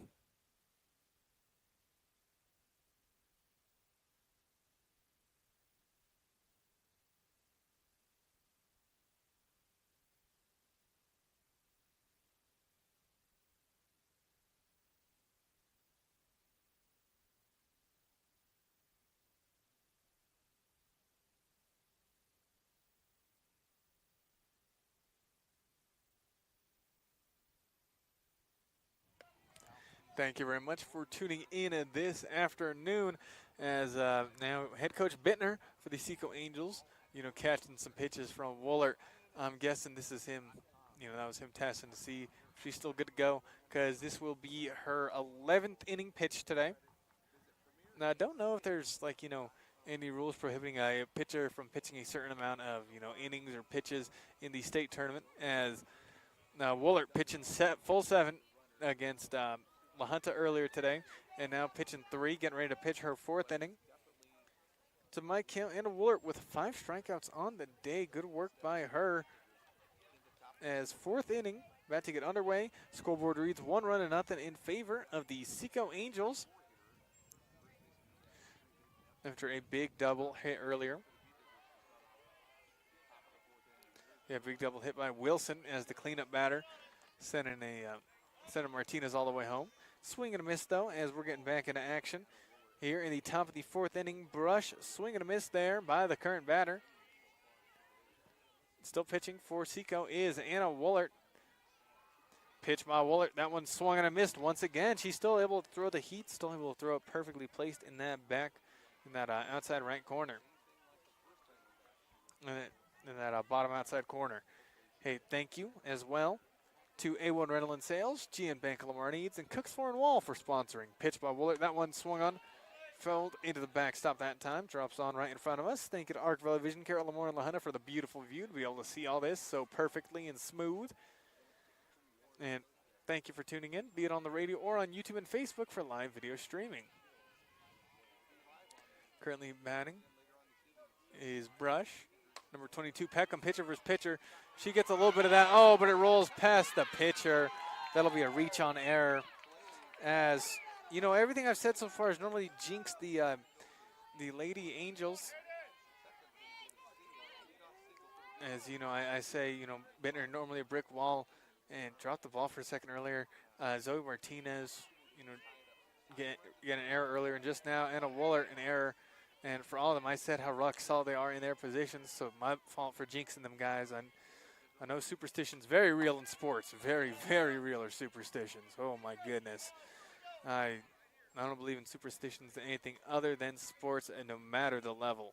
Thank you very much for tuning in this afternoon as now head coach Bittner for the SECO Angels, you know, catching some pitches from Woolert. I'm guessing this is him, you know, that was him testing to see if she's still good to go because this will be her 11th inning pitch today. Now, I don't know if there's, like, you know, any rules prohibiting a pitcher from pitching a certain amount of, you know, innings or pitches in the state tournament as now Woolert pitching full 7 against LaJunta earlier today, and now pitching 3, getting ready to pitch her 4th inning. To my count, Anna Woolert with 5 strikeouts on the day. Good work by her. As 4th inning, about to get underway. Scoreboard reads 1-0 in favor of the SECO Angels after a big double hit earlier. Yeah, big double hit by Wilson as the cleanup batter, sending Martinez all the way home. Swing and a miss, though, as we're getting back into action. Here in the top of the 4th inning, Brush, swing and a miss there by the current batter. Still pitching for SECO is Anna Woolert. Pitch by Woolert. That one swung and a missed once again. She's still able to throw the heat, still able to throw it perfectly placed in that outside right corner. In that bottom outside corner. Hey, thank you as well to A1 Rental and Sales, GN Bank of Lamar Needs, and Cooks Floor and Wall for sponsoring. Pitch by Woolert. That one swung on, fell into the backstop that time. Drops on right in front of us. Thank you to Arc Valley Vision Care at Lemoore and LaJunta for the beautiful view to be able to see all this so perfectly and smooth. And thank you for tuning in, be it on the radio or on YouTube and Facebook for live video streaming. Currently batting is Brush. Number 22, Peckham, pitcher versus pitcher. She gets a little bit of that. Oh, but it rolls past the pitcher. That'll be a reach on error. As, you know, everything I've said so far has normally jinxed the Lady Angels. As, you know, I say, you know, Bittner normally a brick wall and dropped the ball for a second earlier. Zoe Martinez, you know, get an error earlier. And just now, Anna Woolert, an error. And for all of them, I said how rock solid they are in their positions, so my fault for jinxing them, guys. I know superstition's very real in sports. Very, very real are superstitions. Oh, my goodness. I don't believe in superstitions to anything other than sports, and no matter the level.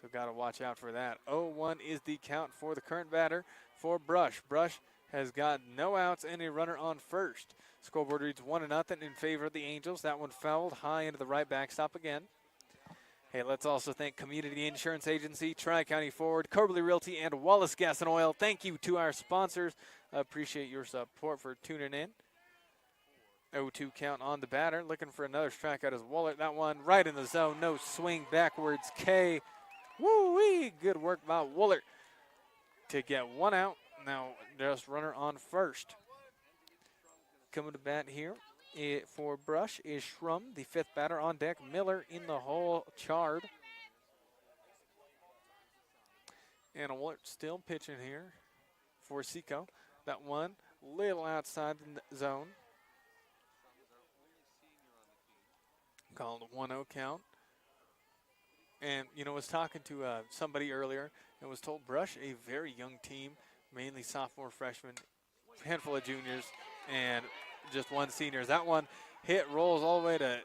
So got to watch out for that. 0-1 is the count for the current batter for Brush. Brush has got no outs and a runner on first. Scoreboard reads 1-0 in favor of the Angels. That one fouled high into the right backstop again. Hey, let's also thank Community Insurance Agency, Tri-County Ford, Coberly Realty, and Wallace Gas and Oil. Thank you to our sponsors. Appreciate your support for tuning in. 0-2 count on the batter. Looking for another strikeout as Woolert. That one right in the zone. No swing backwards. K. Woo-wee. Good work by Woolert to get one out. Now just runner on first. Coming to bat here for Brush is Schrum, the 5th batter on deck. Miller in the hole, Chard. And Woolert still pitching here for SECO. That one little outside the zone. Called 1-0 count. And, you know, I was talking to somebody earlier and was told Brush, a very young team, mainly sophomore, freshmen, handful of juniors, and just one senior. That one hit rolls all the way to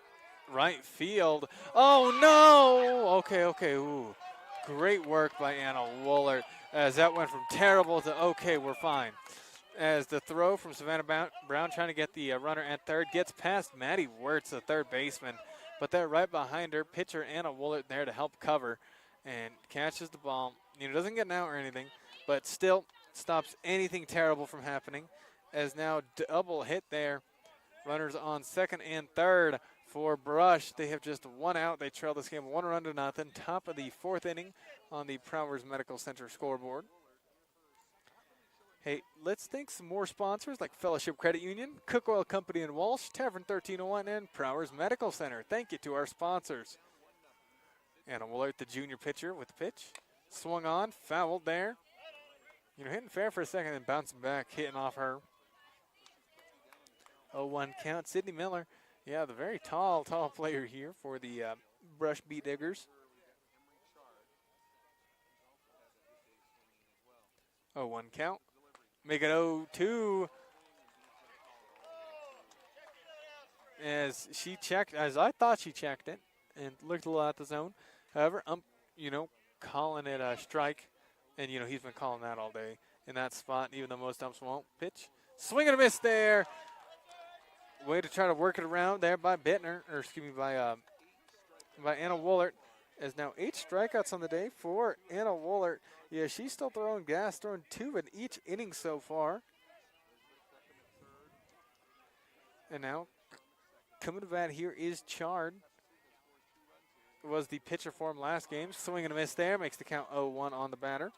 right field. Oh, no! Okay. Ooh. Great work by Anna Woolert as that went from terrible to okay, we're fine. As the throw from Savannah Brown trying to get the runner at third gets past Maddie Wirtz, the third baseman. But they're right behind her. Pitcher Anna Woolert there to help cover. and catches the ball. Doesn't get an out or anything, but still stops anything terrible from happening. As now double hit there. Runners on second and third for Brush. They have just one out. They trail this game 1-0. Top of the fourth inning on the Prowers Medical Center scoreboard. Hey, let's thank some more sponsors like Fellowship Credit Union, Cook Oil Company in Walsh, Tavern 1301, and Prowers Medical Center. Thank you to our sponsors. And we'll alert the junior pitcher with the pitch. Swung on, fouled there. Hitting fair for a second and bouncing back, hitting off her. 0-1 count. Sydney Miller, the very tall player here for the Brush Beat Diggers. 0-1 count. Make it 0-2. As I thought she checked it and looked a little out the zone. However, calling it a strike. And, he's been calling that all day in that spot, even though most umps won't. Pitch. Swing and a miss there. Way to try to work it around there by Bittner, or excuse me, by Anna Woolert. As now 8 strikeouts on the day for Anna Woolert. Yeah, she's still throwing gas, throwing 2 in each inning so far. And now coming to bat here is Chard. Was the pitcher for him last game. Swing and a miss there. Makes the count 0-1 on the batter.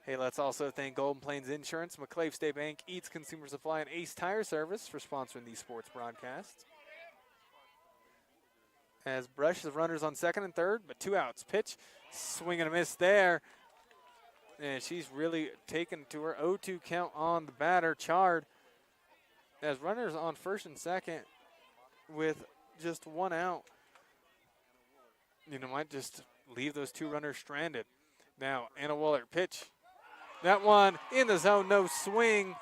Hey, let's also thank Golden Plains Insurance, McClave State Bank, Eats Consumer Supply, and Ace Tire Service for sponsoring these sports broadcasts. As Brush has runners on second and third, but 2 outs. Pitch, swing and a miss there. And she's really taken to her 0-2 count on the batter, Chard. As runners on first and second with just 1 out. Might just leave those 2 runners stranded. Now, Anna Woolert, pitch. That one in the zone, no swing.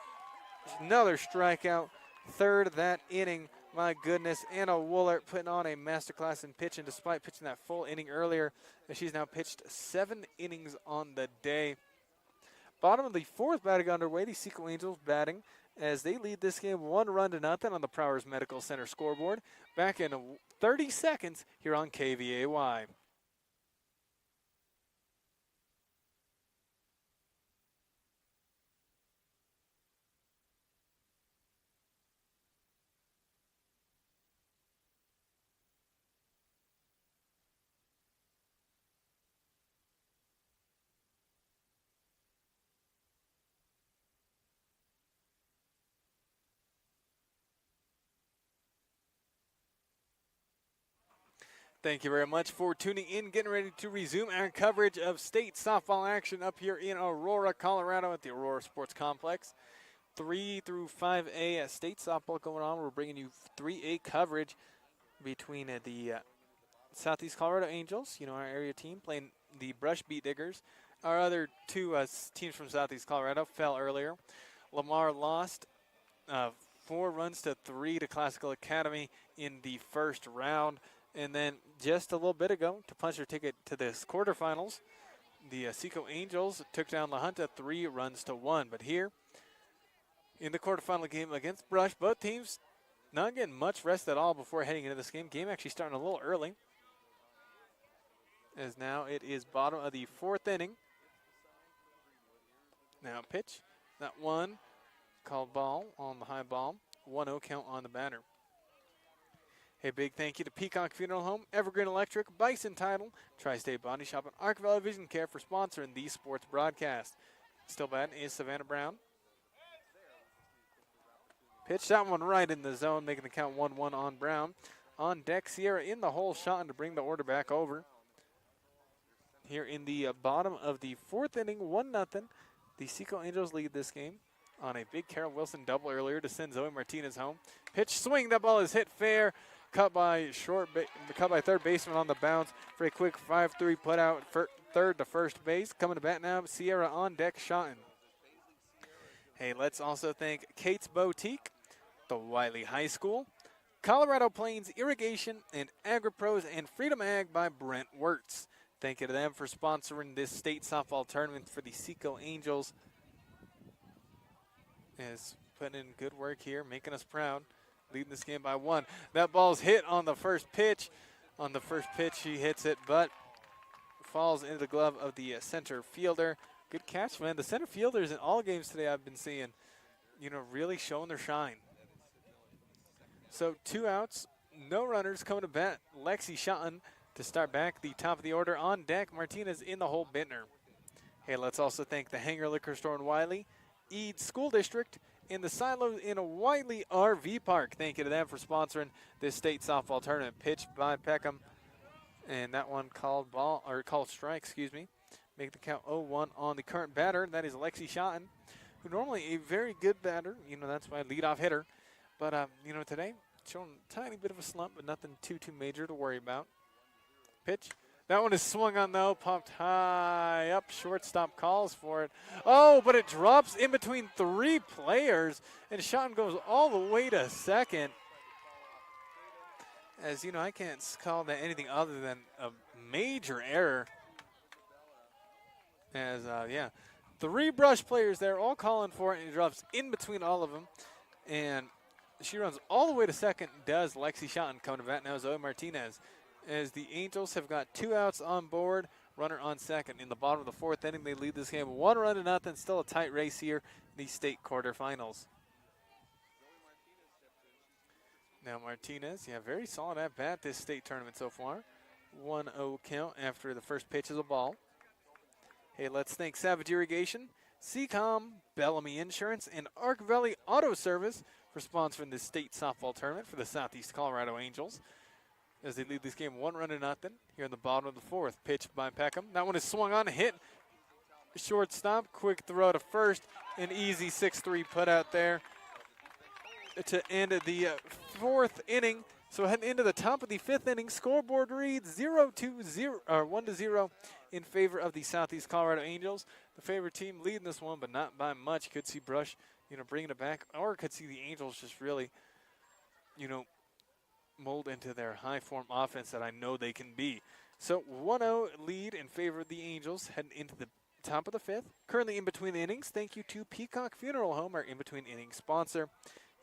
Another strikeout. Third of that inning. My goodness, Anna Woolert putting on a masterclass in pitching despite pitching that full inning earlier. She's now pitched 7 innings on the day. Bottom of the fourth batting underway, the SECO Angels batting as they lead this game 1-0 on the Prowers Medical Center scoreboard. Back in 30 seconds here on KVAY. Thank you very much for tuning in, getting ready to resume our coverage of state softball action up here in Aurora, Colorado at the Aurora Sports Complex. 3 through 5A state softball going on. We're bringing you 3A coverage between the Southeast Colorado Angels, our area team, playing the Brush Beat Diggers. Our other 2 teams from Southeast Colorado fell earlier. Lamar lost 4-3 to Classical Academy in the first round. And then just a little bit ago, to punch their ticket to this quarterfinals, the SECO Angels took down LaJunta 3-1. But here, in the quarterfinal game against Brush, both teams not getting much rest at all before heading into this game. Game actually starting a little early, as now it is bottom of the fourth inning. Now pitch, that one called ball on the high ball. 1-0 count on the batter. Hey, big thank you to Peacock Funeral Home, Evergreen Electric, Bison Title, Tri-State Body Shop, and Arc Valley Vision Care for sponsoring these sports broadcasts. Still batting is Savannah Brown. Pitch that one right in the zone, making the count 1-1 on Brown. On deck, Sierra in the hole, shot to bring the order back over. Here in the bottom of the fourth inning, 1-0. The SECO Angels lead this game on a big Carol Wilson double earlier to send Zoe Martinez home. Pitch swing, that ball is hit fair. Cut by third baseman on the bounce for a quick 5-3 put out third to first base. Coming to bat now, Sierra on deck, shotting. Hey, let's also thank Kate's Boutique, the Wiley High School, Colorado Plains Irrigation and AgriPros, and Freedom Ag by Brent Wirtz. Thank you to them for sponsoring this state softball tournament for the SECO Angels. Is putting in good work here, making us proud. Leading this game by 1. That ball's hit on the first pitch. On the first pitch, he hits it, but falls into the glove of the center fielder. Good catch, man. The center fielders in all games today I've been seeing, really showing their shine. So 2 outs, no runners coming to bat. Lexi Shotton to start back the top of the order. On deck, Martinez in the hole, Bittner. Hey, let's also thank the Hanger Liquor Store in Wiley, Eads School District, and the Silos in a Wiley RV Park. Thank you to them for sponsoring this state softball tournament. Pitched by Peckham, and that one called strike, Make the count 0-1 on the current batter. That is Lexi Shotton, who normally a very good batter. That's my leadoff hitter. But, today, showing a tiny bit of a slump, but nothing too major to worry about. Pitch. That one is swung on, though, popped high up. Shortstop calls for it. Oh, but it drops in between 3 players, and Shotton goes all the way to second. As I can't call that anything other than a major error. As, 3 brush players there all calling for it, and it drops in between all of them. And she runs all the way to second, does Lexi Shotton. Coming to bat now, Zoe Martinez. As the Angels have got 2 outs on board, runner on second. In the bottom of the 4th inning, they lead this game 1-0. Still a tight race here in the state quarterfinals. Now Martinez, very solid at bat this state tournament so far. 1-0 count after the first pitch is a ball. Hey, let's thank Savage Irrigation, Seacom, Bellamy Insurance, and Arc Valley Auto Service for sponsoring this state softball tournament for the Southeast Colorado Angels. As they lead this game 1-0 here in the bottom of the 4th. Pitched by Peckham. That one is swung on, hit shortstop. Quick throw to first. An easy 6-3 put out there to end the 4th inning. So heading into the top of the 5th inning, scoreboard reads 1-0 in favor of the Southeast Colorado Angels. The favorite team leading this one, but not by much. Could see Brush, bringing it back, or could see the Angels just really, mold into their high form offense that I know they can be. So 1-0 lead in favor of the Angels heading into the top of the 5th. Currently in between the innings, thank you to Peacock Funeral Home, our in between innings sponsor.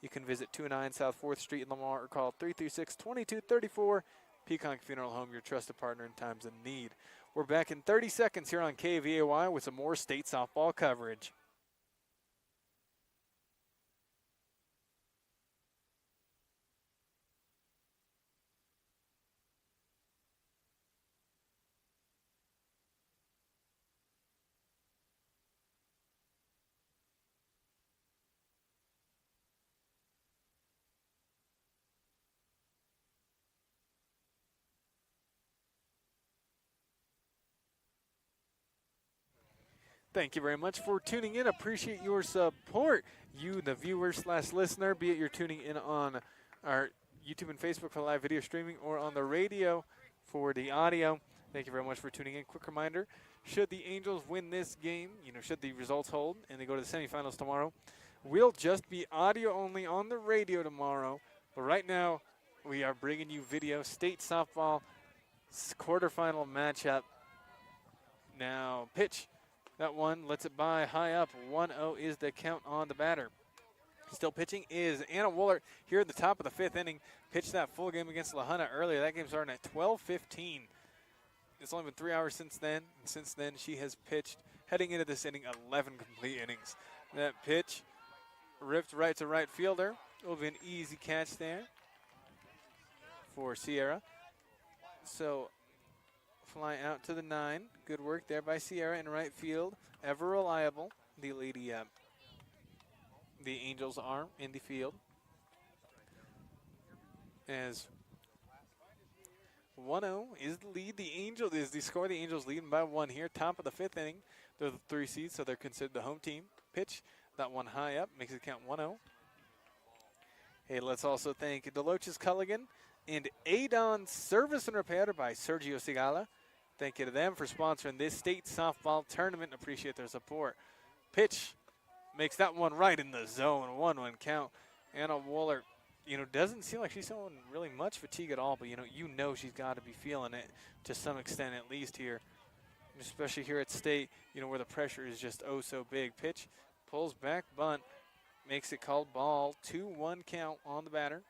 You can visit 209 South 4th Street in Lamar or call 336-2234. Peacock Funeral Home, your trusted partner in times of need. We're back in 30 seconds here on KVAY with some more state softball coverage. Thank you very much for tuning in. Appreciate your support. You, the viewer/listener, be it you're tuning in on our YouTube and Facebook for live video streaming or on the radio for the audio. Thank you very much for tuning in. Quick reminder, should the Angels win this game, should the results hold and they go to the semifinals tomorrow, we'll just be audio only on the radio tomorrow. But right now, we are bringing you video state softball quarterfinal matchup. Now, pitch. That one lets it by high up. 1-0 is the count on the batter. Still pitching is Anna Woolert here at the top of the 5th inning. Pitched that full game against LaJunta earlier. That game started at 12:15. It's only been 3 hours since then. And since then, she has pitched, heading into this inning, 11 complete innings. That pitch ripped right to right fielder. It will be an easy catch there for Sierra. So, fly out to the 9. Good work there by Sierra in right field. Ever reliable, the lady, the Angels are in the field. As 1-0 is the lead. The Angels is the score. The Angels leading by 1 here. Top of the 5th inning. They're the 3 seeds, so they're considered the home team. Pitch that one high up, makes it count 1-0. Hey, let's also thank Deloach's Culligan and Adon Service and Repair by Sergio Sigala. Thank you to them for sponsoring this state softball tournament. Appreciate their support. Pitch makes that one right in the zone. 1-1 count. Anna Woolert, doesn't seem like she's showing really much fatigue at all, but she's got to be feeling it to some extent at least here, especially here at state, where the pressure is just oh so big. Pitch pulls back, bunt, makes it called ball. 2-1 count on the batter.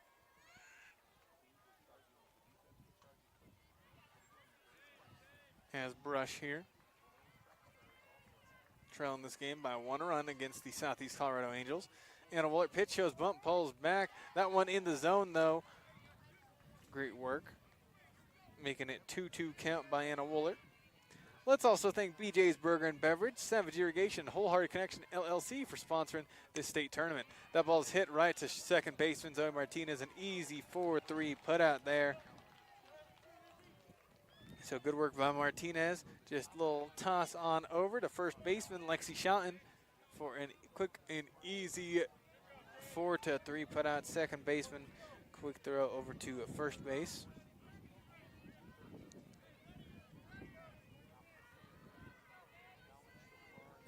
has Brush here. Trailing this game by 1 run against the Southeast Colorado Angels. And a Willard pitch shows bump, pulls back. That one in the zone, though. Great work. Making it 2-2 count by Anna Woolert. Let's also thank BJ's Burger and Beverage, Savage Irrigation, Wholehearted Connection LLC for sponsoring this state tournament. That ball's hit right to second baseman Zoe Martinez. An easy 4-3 put out there. So good work by Martinez. Just a little toss on over to first baseman Lexi Shoughton for a quick and easy 4-3 put out. Second baseman, quick throw over to first base.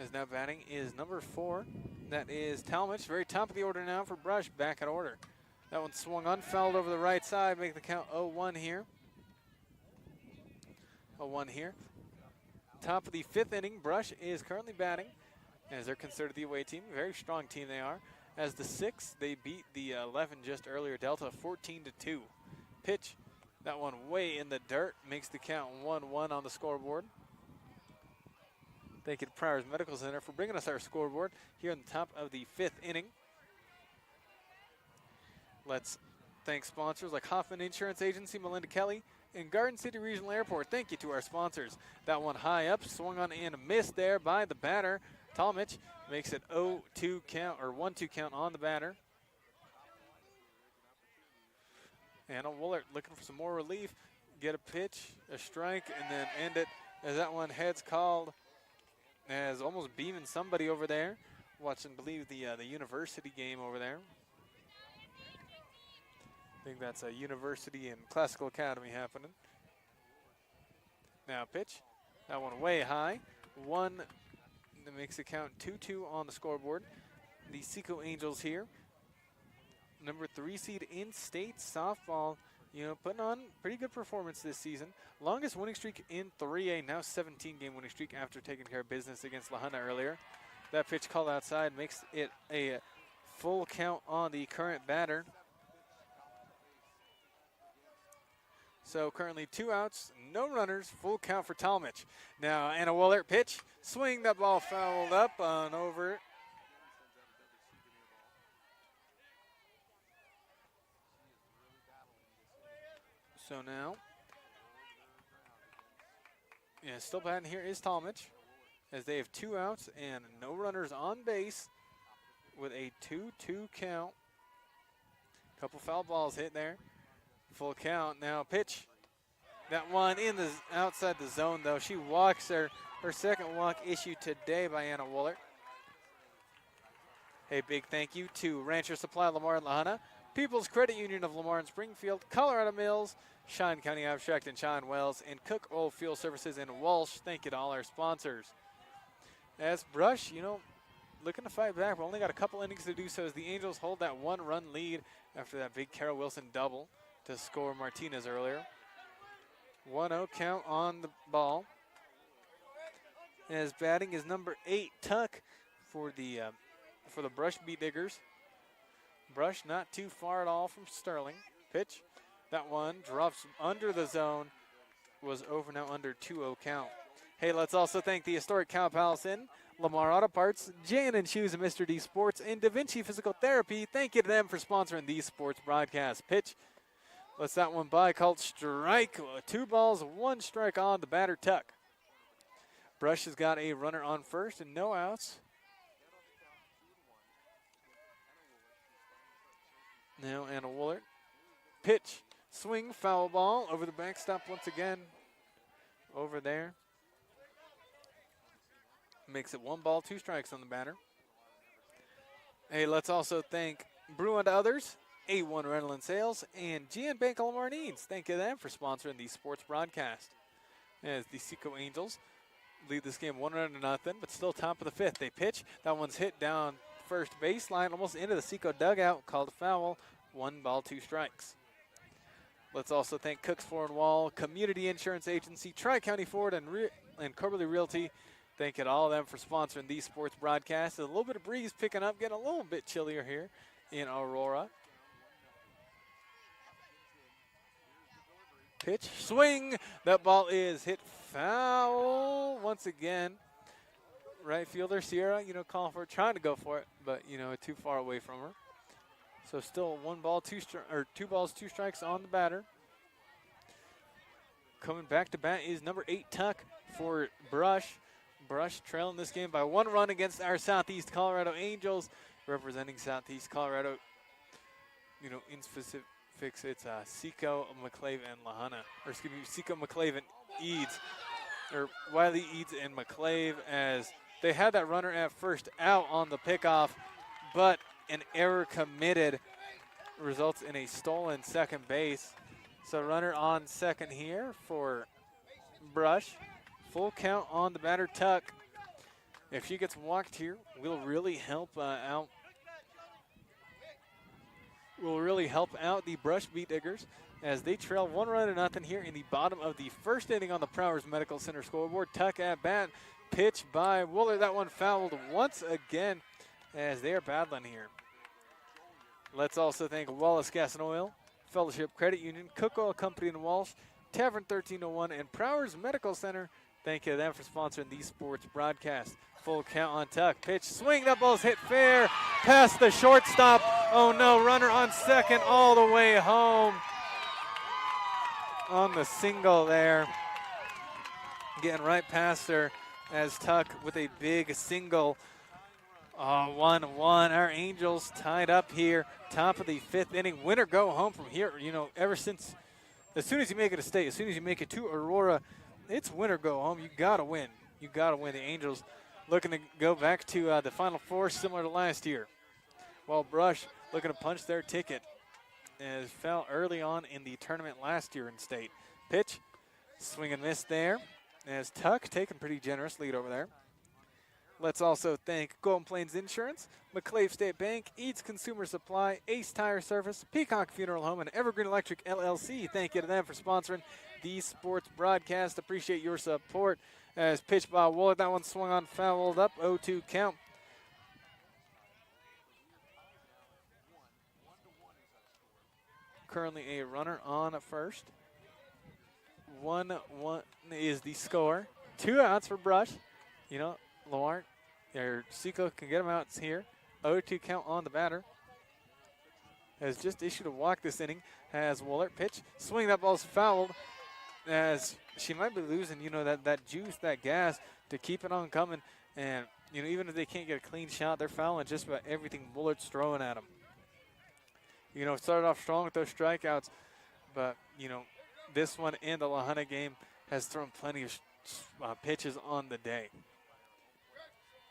As now batting is number 4. That is Talmadge. Very top of the order now for Brush. Back in order. That one swung unfouled over the right side. Make the count 0-1 here. 0-1 here. Top of the 5th inning. Brush is currently batting as they're considered the away team. Very strong team they are. As the 6th, they beat the 11 just earlier. Delta 14-2. Pitch. That one way in the dirt. Makes the count 1-1 on the scoreboard. Thank you to Pryor's Medical Center for bringing us our scoreboard here on the top of the 5th inning. Let's thank sponsors like Hoffman Insurance Agency, Melinda Kelly, and Garden City Regional Airport. Thank you to our sponsors. That one high up, swung on and missed there by the batter. Talmadge makes it 0-2 count, or 1-2 count on the batter. Anna Woolert looking for some more relief. Get a pitch, a strike, and then end it as that one heads called. As almost beaming somebody over there. Watching, believe, the university game over there. I think that's a university and classical academy happening. Now pitch. That one way high. One that makes the count 2-2 on the scoreboard. The SECO Angels here. Number 3 seed in state softball. You know, putting on pretty good performance this season. Longest winning streak in 3A, now 17-game winning streak after taking care of business against LaJunta earlier. That pitch called outside makes it a full count on the current batter. So currently 2 outs, no runners, full count for Talmadge. Now Anna Woolert pitch, swing, that ball fouled up and over it. So now, still batting here is Talmadge, as they have 2 outs and no runners on base with a 2-2 count. Couple foul balls hit there. Full count. Now pitch. That one in the outside the zone though. She walks her second walk issued today by Anna Woolert. A big thank you to Rancher Supply Lamar and LaJunta, People's Credit Union of Lamar and Springfield, Colorado Mills, Shine County Abstract and Shine Wells, and Cook Oil Fuel Services in Walsh. Thank you to all our sponsors. As Brush, looking to fight back. We only got a couple innings to do so as the Angels hold that 1-run lead after that big Carol Wilson double to score Martinez earlier. 1-0 count on the ball. As batting is number 8, Tuck, for the Brush Beat Diggers. Brush not too far at all from Sterling. Pitch. That one drops under the zone. Was over now under 2-0 count. Hey, let's also thank the historic Cow Palace Inn, Lamar Auto Parts, J&N Shoes and Mr. D Sports, and Da Vinci Physical Therapy. Thank you to them for sponsoring these sports broadcasts. Pitch. Let's that one by, called strike. 2 balls, 1 strike on the batter, Tuck. Brush has got a runner on first and no outs. Now Anna Woolert. Pitch, swing, foul ball over the backstop once again. Over there. Makes it 1 ball, 2 strikes on the batter. Hey, let's also thank Brew and Others, A1 Rental and Sales, and GN Bank of Lamar Needs. Thank you to them for sponsoring the sports broadcast. As the SECO Angels lead this game 1-0, but still top of the 5th. They pitch. That one's hit down first baseline, almost into the SECO dugout, called a foul. 1 ball, 2 strikes. Let's also thank Cooks Floor and Wall, Community Insurance Agency, Tri-County Ford, and Coberly Realty. Thank you to all of them for sponsoring these sports broadcasts. A little bit of breeze picking up, getting a little bit chillier here in Aurora. Pitch, swing. That ball is hit foul once again. Right fielder Sierra, calling for it, trying to go for it, but too far away from her. So still two balls, two strikes on the batter. Coming back to bat is number 8 Tuck for Brush. Brush trailing this game by 1 run against our Southeast Colorado Angels, representing Southeast Colorado. In specifics, it's SECO, McClave, and LaJunta. Or excuse me, SECO, McClave, and Eads. Or Wiley, Eads, and McClave, as they had that runner at first out on the pickoff, but an error committed results in a stolen second base. So runner on second here for Brush. Full count on the batter, Tuck. If she gets walked here, will really help out. Will really help out the Brush Beat Diggers as they trail 1-0 here in the bottom of the first inning on the Prowers Medical Center scoreboard. Tuck at bat, pitch by Wooler. That one fouled once again as they are battling here. Let's also thank Wallace Gas and Oil, Fellowship Credit Union, Cook Oil Company in Walsh, Tavern 1301, and Prowers Medical Center. Thank you to them for sponsoring these sports broadcasts. Full count on Tuck. Pitch, swing, that ball's hit fair, past the shortstop. Oh no, runner on second all the way home. On the single there. Getting right past her as Tuck with a big single. 1-1. Our Angels tied up here. Top of the 5th inning. Winner go home from here. Ever since, as soon as you make it a state, as soon as you make it to Aurora, it's winner go home. You got to win. You got to win. The Angels looking to go back to the Final Four similar to last year. While Brush looking to punch their ticket as fell early on in the tournament last year in state. Pitch, swing and miss there as Tuck taking pretty generous lead over there. Let's also thank Golden Plains Insurance, McClave State Bank, Eads Consumer Supply, Ace Tire Service, Peacock Funeral Home, and Evergreen Electric LLC. Thank you to them for sponsoring the sports broadcast. Appreciate your support. As pitched by Wooler, that one swung on, fouled up, 0-2 count. Currently a runner on at first. 1-1 is the score. 2 outs for Brush. Lamar or SECO can get him out here. 0-2 count on the batter. Has just issued a walk this inning. Has Wooler pitch. Swing, that ball's fouled. As she might be losing, that juice, that gas to keep it on coming. And, even if they can't get a clean shot, they're fouling just about everything Wooler's throwing at them. Started off strong with those strikeouts, but, this one and the LaJunta game has thrown plenty of pitches on the day.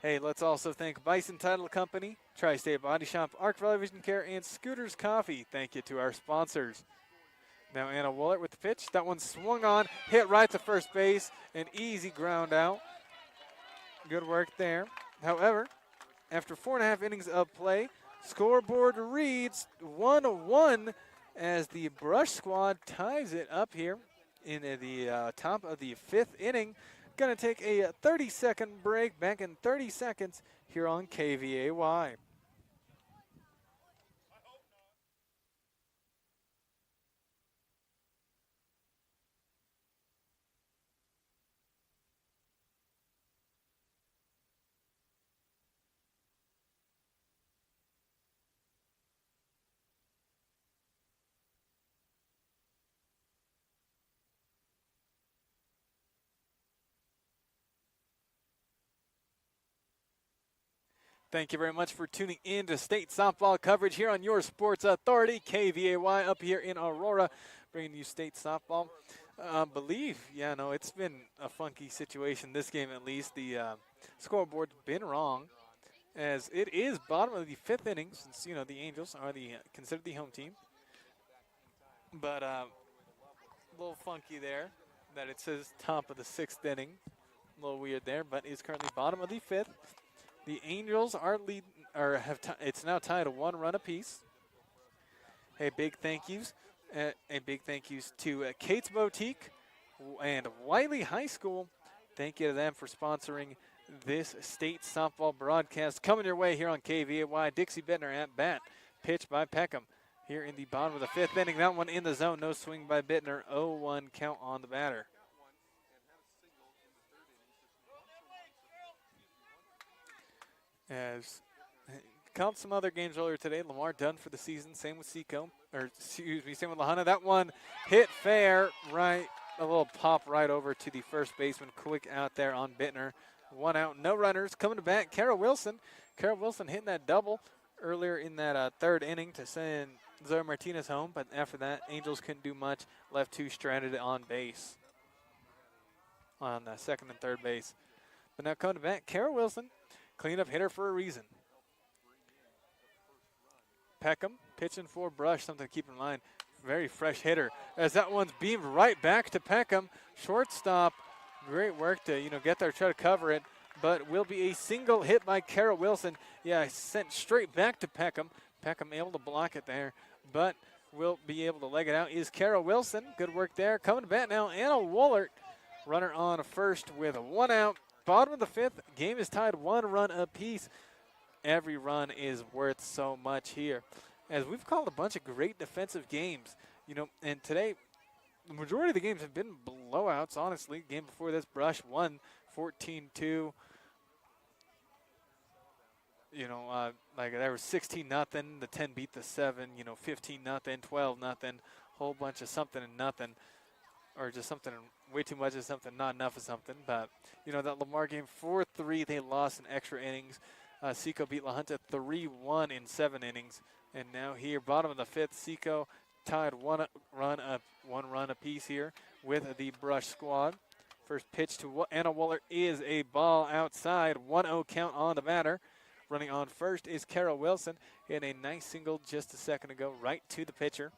Hey, let's also thank Bison Title Company, Tri-State Body Shop, Arc Valley Vision Care, and Scooters Coffee. Thank you to our sponsors. Now Anna Wooler with the pitch. That one swung on, hit right to first base, an easy ground out. Good work there. However, after 4.5 innings of play, scoreboard reads 1-1 as the Brush squad ties it up here in the top of the 5th inning. Going to take a 30-second break. Back in 30 seconds here on KVAY. Thank you very much for tuning in to state softball coverage here on your Sports Authority, KVAY, up here in Aurora, bringing you state softball. It's been a funky situation this game at least. The scoreboard's been wrong, as it is bottom of the 5th inning, since, the Angels are considered the home team. But a little funky there that it says top of the 6th inning. A little weird there, but it's currently bottom of the 5th. The Angels are leading, it's now tied at 1 run apiece. Hey, big thank yous to Kate's Boutique and Wiley High School. Thank you to them for sponsoring this state softball broadcast. Coming your way here on KVAY, Dixie Bittner at bat. Pitch by Peckham. here in the bottom of the fifth inning. That one in the zone. No swing by Bittner. 0-1 count on the batter. As count some other games earlier today, Lamar done for the season. Same with SECO, or excuse me, same with LaJunta. That one hit fair, right, a little pop right over to the first baseman. Quick out there on Bittner. 1 out, no runners. Coming to bat, Carol Wilson. Carol Wilson hitting that double earlier in that third inning to send Zoe Martinez home, but after that, Angels couldn't do much. Left 2 stranded on base on second and third base. But now coming to bat, Carol Wilson, cleanup hitter for a reason. Peckham pitching for Brush, something to keep in mind. Very fresh hitter, as that one's beamed right back to Peckham. Shortstop, great work to get there, try to cover it, but will be a single hit by Carol Wilson. Yeah, sent straight back to Peckham. Peckham able to block it there, but will be able to leg it out is Carol Wilson. Good work there. Coming to bat now, Anna Woolert. Runner on first with 1 out. Bottom of the fifth, game is tied 1 run apiece. Every run is worth so much here, as we've called a bunch of great defensive games, and today the majority of the games have been blowouts, honestly. Game before this, Brush won 14-2. Like there was 16-0, the 10 beat the 7, 15-0, 12-0, whole bunch of something and nothing, or just something way too much of something, not enough of something. But, that Lamar game 4-3, they lost in extra innings. SECO beat LaJunta 3-1 in 7 innings. And now here, bottom of the fifth, SECO tied 1 run apiece here with the Brush squad. First pitch to Anna Woolert is a ball outside. 1-0 count on the batter. Running on first is Carol Wilson. Hit a nice single just a second ago, right to the pitcher.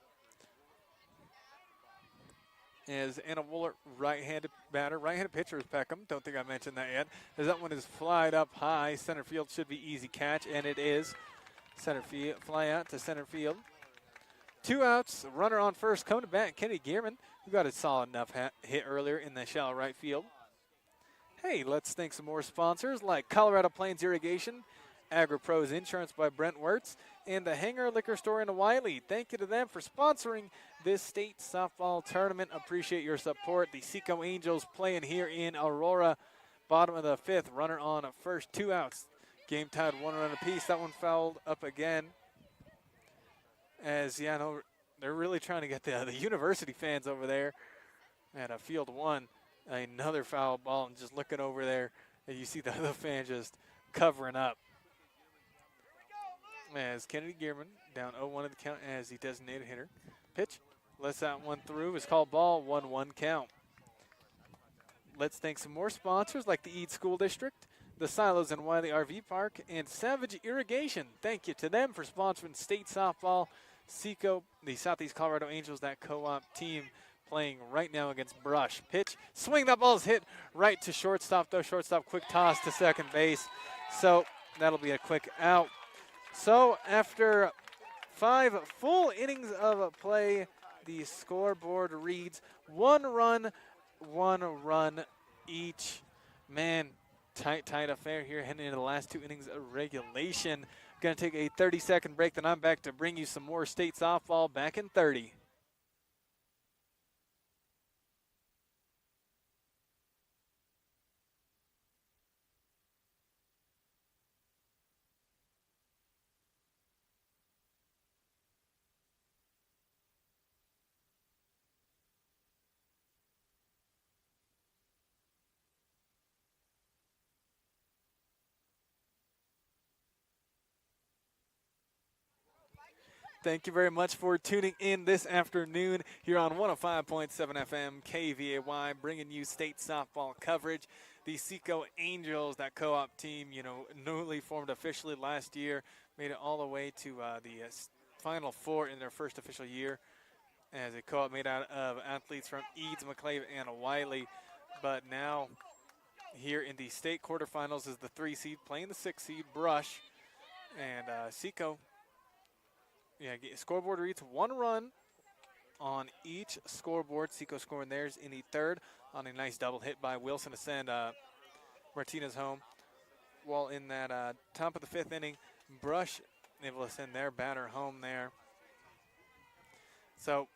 As Anna Woolert, right-handed batter. Right-handed pitcher is Peckham. Don't think I mentioned that yet. As that one is flied up high. Center field should be easy catch, and it is. Center field, fly out to center field. 2 outs, runner on first. Coming to bat, Kennedy Gearman, who got a solid enough hit earlier in the shallow right field. Hey, let's thank some more sponsors like Colorado Plains Irrigation, AgriPros Insurance by Brent Wirtz, and the Hangar Liquor Store in Wiley. Thank you to them for sponsoring this state softball tournament. Appreciate your support. The SECO Angels playing here in Aurora. Bottom of the fifth, runner on first, 2 outs. Game tied 1 run apiece. That one fouled up again. As, they're really trying to get the university fans over there at field 1. Another foul ball, and just looking over there, and you see the other fan just covering up. As Kennedy Gearman down 0-1 at the count as the designated hitter. Pitch, lets that one through, is called ball, 1-1 count. Let's thank some more sponsors like the Eads School District, the Silos and Wiley RV Park, and Savage Irrigation. Thank you to them for sponsoring state softball. SECO, the Southeast Colorado Angels, that co-op team playing right now against Brush. Pitch, swing, that ball's hit right to shortstop, though. Shortstop, quick toss to second base. So that'll be a quick out. So after 5 full innings of play, the scoreboard reads 1 run each. Man, tight affair here heading into the last 2 innings of regulation. Going to take a 30-second break, then I'm back to bring you some more state softball back in 30. Thank you very much for tuning in this afternoon here on 105.7 FM KVAY, bringing you state softball coverage. The SECO Angels, that co-op team, newly formed officially last year, made it all the way to the Final Four in their first official year as a co-op made out of athletes from Eads, McClave, and Wiley. But now here in the state quarterfinals is the 3 seed playing the 6 seed, Brush, and SECO. Yeah, scoreboard reads 1 run on each scoreboard. SECO scoring theirs in the third on a nice double hit by Wilson to send Martinez home. While in that top of the 5th inning, Brush able to send their batter home there. So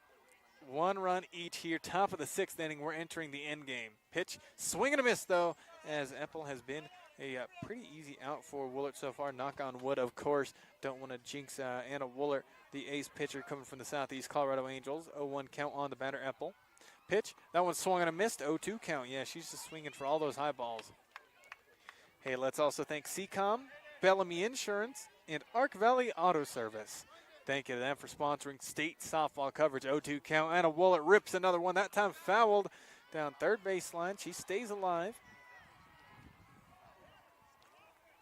1 run each here. Top of the 6th inning. We're entering the end game. Pitch, swing and a miss though, as Epple has been a pretty easy out for Woolert so far. Knock on wood, of course. Don't want to jinx Anna Woolert, the ace pitcher coming from the Southeast Colorado Angels. 0-1 count on the batter, Epple. Pitch, that one swung and a missed. 0-2 count. Yeah, she's just swinging for all those high balls. Hey, let's also thank SECOM, Bellamy Insurance, and Arc Valley Auto Service. Thank you to them for sponsoring state softball coverage. 0-2 count. Anna Woolert rips another one. That time fouled down third baseline. She stays alive.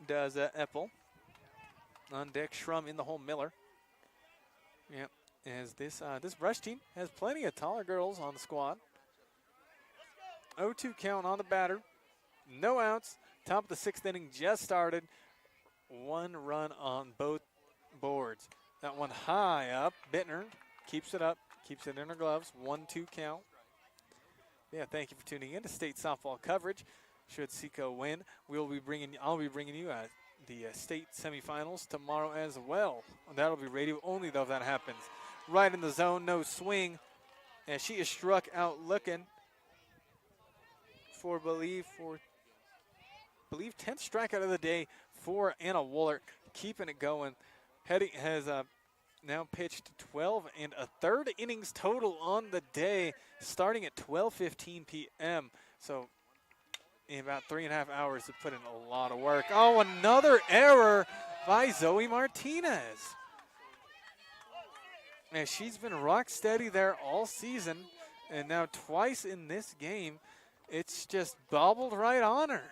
Does Epple. On deck, Schrum in the hole, Miller. Yep. As this Brush team has plenty of taller girls on the squad. 0-2 count on the batter. No outs. Top of the 6th inning just started. 1 run on both boards. That one high up. Bittner keeps it up. Keeps it in her gloves. 1-2 count. Yeah, thank you for tuning in to state softball coverage. Should SECO win, I'll be bringing you the state semifinals tomorrow as well. That'll be radio only though if that happens. Right in the zone, no swing. And she is struck out looking for believe 10th strikeout of the day for Anna Woolert, keeping it going. Petty has now pitched 12 1/3 innings total on the day, starting at 12:15 p.m. So in about 3.5 hours to put in a lot of work. Oh, another error by Zoe Martinez. And she's been rock steady there all season, and now twice in this game, it's just bobbled right on her.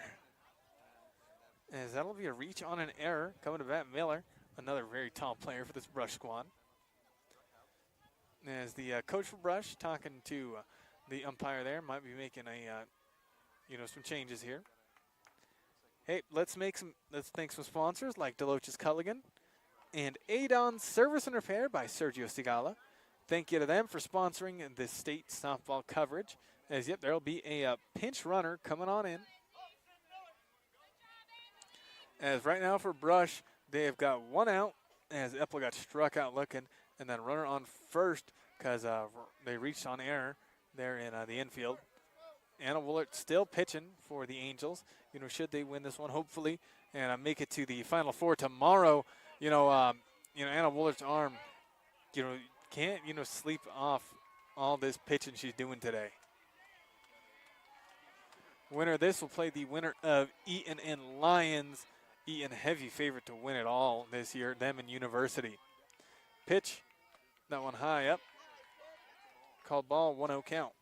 As that'll be a reach on an error coming to bat, Miller, another very tall player for this Brush squad. As the coach for Brush talking to the umpire there, might be making some changes here. Hey, let's thank some sponsors like Deloach's Culligan and Adon Service and Repair by Sergio Sigala. Thank you to them for sponsoring the state softball coverage. As yep, there'll be a pinch runner coming on in. As right now for Brush, they have got 1 out as Epple got struck out looking, and then runner on first because they reached on error there in the infield. Anna Woolert still pitching for the Angels. Should they win this one, hopefully, and make it to the Final Four tomorrow. Anna Woolert's arm, can't sleep off all this pitching she's doing today. Winner of this will play the winner of Eaton and Lions. Eaton heavy favorite to win it all this year. Them and University. Pitch, that one high up. Called ball, 1-0 count.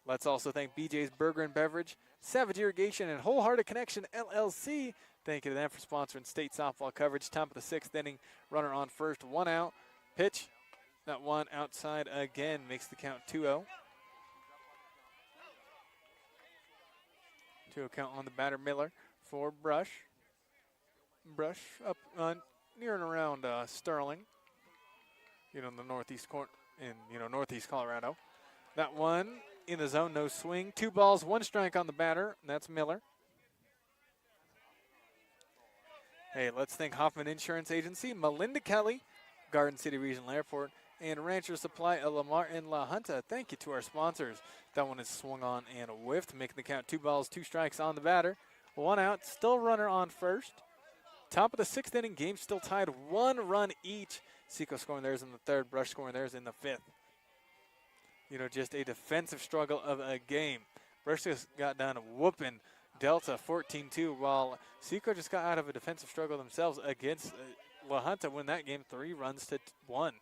Let's also thank BJ's Burger and Beverage, Savage Irrigation, and Wholehearted Connection LLC. Thank you to them for sponsoring state softball coverage. Top of the 6th inning, runner on first, 1 out. Pitch, that one outside again, makes the count 2-0. 2-0 count on the batter, Miller for Brush. Brush up near and around Sterling, in the northeast corner in northeast Colorado. That one in the zone, no swing. 2 balls, 1 strike on the batter, and that's Miller. Hey, let's thank Hoffman Insurance Agency, Melinda Kelly, Garden City Regional Airport, and Rancher Supply of Lamar and LaJunta. Thank you to our sponsors. That one is swung on and whiffed, making the count 2 balls, 2 strikes on the batter. 1 out, still runner on first. Top of the 6th inning, game still tied, 1 run each. SECO scoring theirs in the 3rd, Brush scoring theirs in the 5th. Just a defensive struggle of a game. Brush just got done whooping Delta 14-2, while SECO just got out of a defensive struggle themselves against LaJunta, win that game 3-1.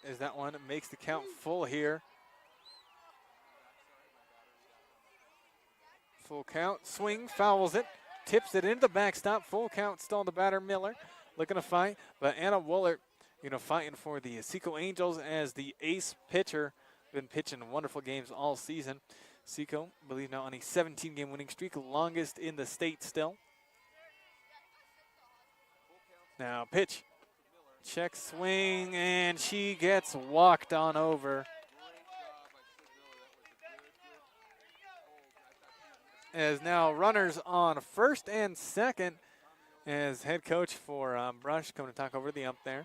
As that one makes the count full here. Full count, swing, fouls it. Tips it into the backstop. Full count still on the batter, Miller. Looking to fight, but Anna Woolert, fighting for the SECO Angels as the ace pitcher. Been pitching wonderful games all season. SECO, I believe now on a 17-game winning streak, longest in the state still. Now pitch. Check swing, and she gets walked on over. As now runners on first and second, as head coach for Brush coming to talk over the ump there.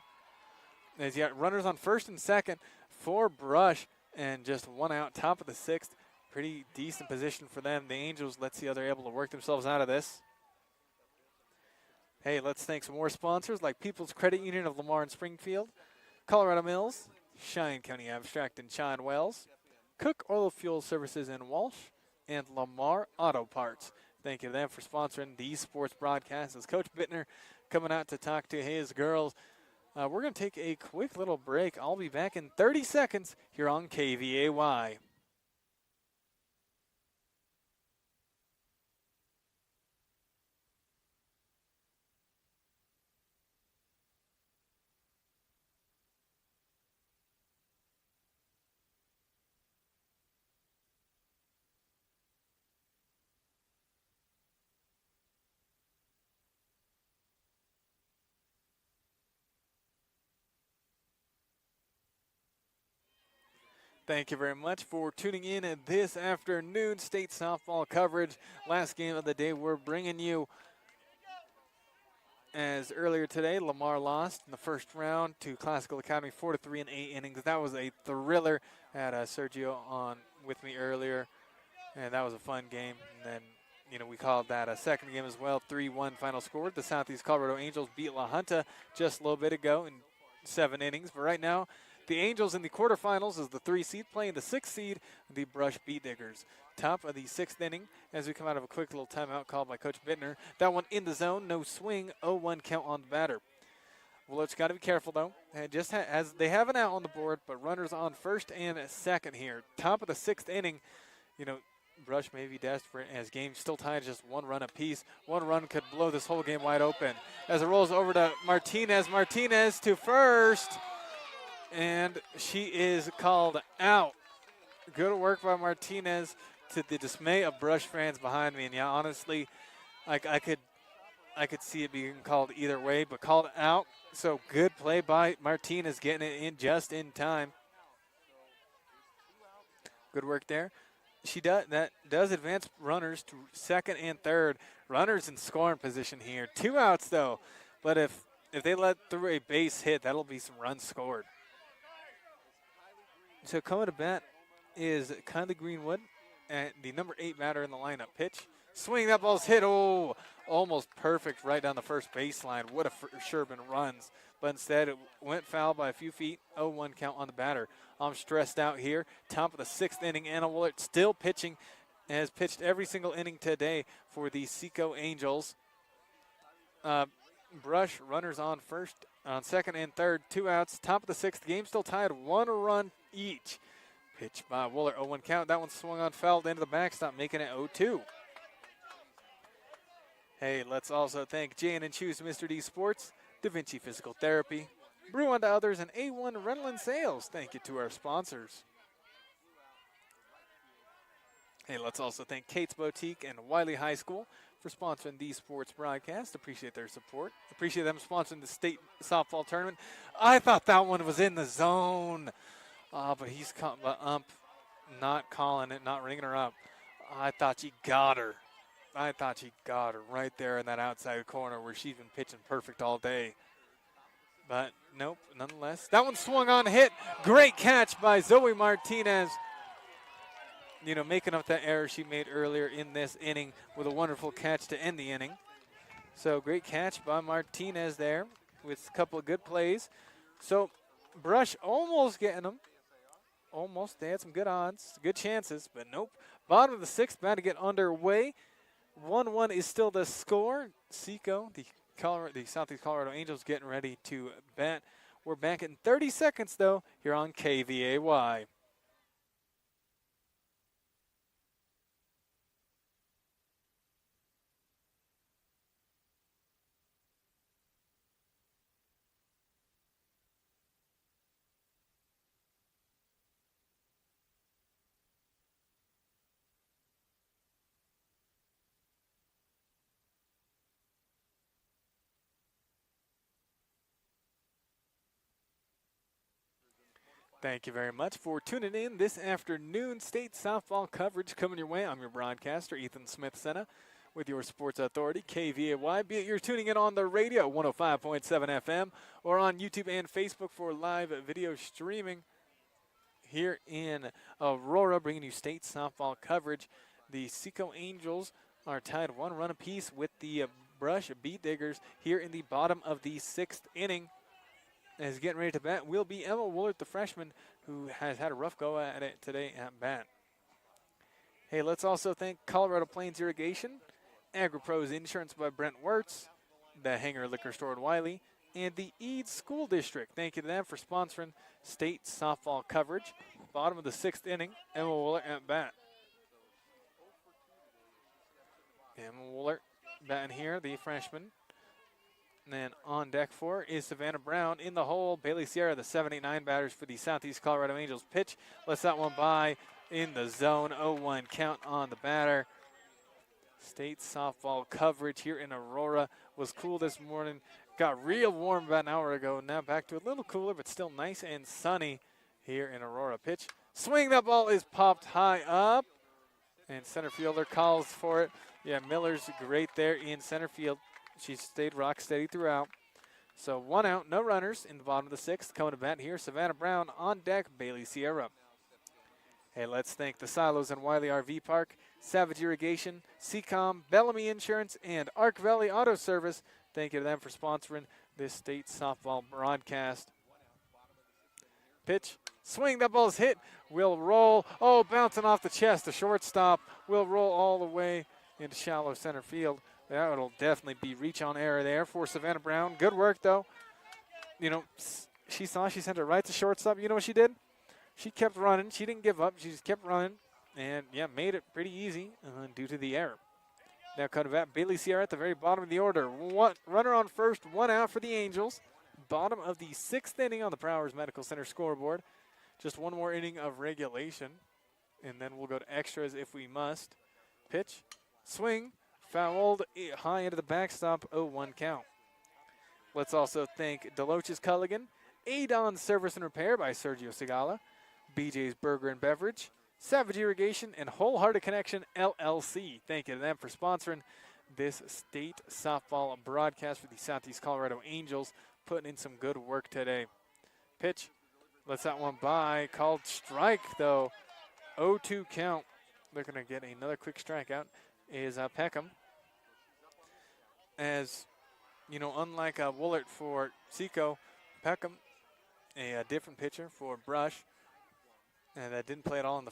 As you got runners on first and second for Brush, and just one out, top of the sixth. Pretty decent position for them. The Angels, let's see how they're able to work themselves out of this. Hey, let's thank some more sponsors like People's Credit Union of Lamar and Springfield, Colorado Mills, Cheyenne County Abstract and Cheyenne Wells, Cook Oil Fuel Services in Walsh, and Lamar Auto Parts. Thank you to them for sponsoring these sports broadcasts. As Coach Bittner coming out to talk to his girls. We're going to take a quick little break. I'll be back in 30 seconds here on KVAY. Thank you very much for tuning in this afternoon state softball coverage. Last game of the day we're bringing you, as earlier today, Lamar lost in the first round to Classical Academy 4-3 in 8 innings. That was a thriller. I had Sergio on with me earlier, and that was a fun game. And then, we called that a second game as well, 3-1 final score. The Southeast Colorado Angels beat LaJunta just a little bit ago in 7 innings. But right now, the Angels in the quarterfinals is the 3 seed playing the 6 seed, the Brush Beat Diggers. Top of the 6th inning as we come out of a quick little timeout called by Coach Bittner. That one in the zone, no swing, 0-1 count on the batter. Well, it's got to be careful, though. And just as they have an out on the board, but runners on first and second here. Top of the 6th inning, Brush may be desperate as game still tied, just 1 run apiece. 1 run could blow this whole game wide open. As it rolls over to Martinez. Martinez to first. And she is called out. Good work by Martinez, to the dismay of Brush fans behind me. And yeah, honestly, I could see it being called either way, but called out. So good play by Martinez, getting it in just in time. Good work there. That does advance runners to second and third. Runners in scoring position here. 2 outs though, but if they let through a base hit, that'll be some runs scored. So coming to bat is Kylie Greenwood, and the number 8 batter in the lineup. Pitch, swing, that ball's hit. Oh, almost perfect right down the first baseline. Would have for sure been runs, but instead it went foul by a few feet. 0-1 count on the batter. I'm stressed out here. Top of the 6th inning, Anna Willert still pitching, has pitched every single inning today for the SECO Angels. Brush, runners on first, on second and third, 2 outs. Top of the 6th, game still tied, 1 run each. Pitch by Wooler, 0-1 count. That one swung on, fouled into the backstop, making it 0-2. Hey, let's also thank Jan and Choose Mr. D Sports, Da Vinci Physical Therapy, Brew Unto Others, and A1 Rental and Sales. Thank you to our sponsors. Hey, let's also thank Kate's Boutique and Wiley High School for sponsoring these sports broadcasts. Appreciate their support. Appreciate them sponsoring the state softball tournament. I thought that one was in the zone. But he's caught the ump, not calling it, not ringing her up. I thought she got her. Right there in that outside corner where she's been pitching perfect all day. But nope, nonetheless. That one swung on, hit. Great catch by Zoe Martinez. Making up that error she made earlier in this inning with a wonderful catch to end the inning. So great catch by Martinez there with a couple of good plays. So Brush almost getting them. Almost. They had some good odds, good chances, but nope. Bottom of the 6th, about to get underway. 1-1 is still the score. SECO, the Southeast Colorado Angels, getting ready to bat. We're back in 30 seconds, though, here on KVAY. Thank you very much for tuning in this afternoon. State softball coverage coming your way. I'm your broadcaster, Ethan Smith-Senna. with your sports authority, KVAY. Be it you're tuning in on the radio, 105.7 FM, or on YouTube and Facebook for live video streaming here in Aurora, bringing you state softball coverage. The SECO Angels are tied 1 run apiece with the Brush Beat Diggers here in the bottom of the 6th inning. As getting ready to bat will be Emma Woolard, the freshman, who has had a rough go at it today at bat. Hey, let's also thank Colorado Plains Irrigation, AgriPros Insurance by Brent Wirtz, the Hanger Liquor Store in Wiley, and the Eads School District. Thank you to them for sponsoring state softball coverage. Bottom of the 6th inning, Emma Woolard at bat. Emma Woolard batting here, the freshman. And then on deck for is Savannah Brown in the hole. Bailey Sierra, the 7-8-9 batters for the Southeast Colorado Angels. Pitch, lets that one by in the zone. 0-1 count on the batter. State softball coverage here in Aurora was cool this morning. Got real warm about an hour ago. Now back to a little cooler, but still nice and sunny here in Aurora. Pitch, swing, that ball is popped high up. And center fielder calls for it. Yeah, Miller's great there in center field. She stayed rock steady throughout. So 1 out, no runners in the bottom of the 6th. Coming to bat here, Savannah Brown on deck, Bailey Sierra. Hey, let's thank the Silos and Wiley RV Park, Savage Irrigation, Seacom, Bellamy Insurance, and Arc Valley Auto Service. Thank you to them for sponsoring this state softball broadcast. Pitch, swing, that ball's hit, will roll. Oh, bouncing off the chest, the shortstop will roll all the way into shallow center field. That will definitely be reach on error there for Savannah Brown. Good work, though. You know, she sent it right to shortstop. You know what she did? She kept running. She didn't give up. She just kept running and, yeah, made it pretty easy due to the error. Now cut of at Bailey Sierra at the very bottom of the order. Runner on first, 1 out for the Angels. Bottom of the 6th inning on the Prowers Medical Center scoreboard. Just 1 more inning of regulation, and then we'll go to extras if we must. Pitch, swing, fouled high into the backstop, 0-1 count. Let's also thank Deloach's Culligan, Adon Service and Repair by Sergio Segala, BJ's Burger and Beverage, Savage Irrigation, and Wholehearted Connection LLC. Thank you to them for sponsoring this state softball broadcast for the Southeast Colorado Angels, putting in some good work today. Pitch, lets that one by, called strike though, 0-2 count. They're going to get another quick strikeout is Peckham. As, you know, unlike Woolert for SECO, Peckham, a different pitcher for Brush, and that didn't play at all in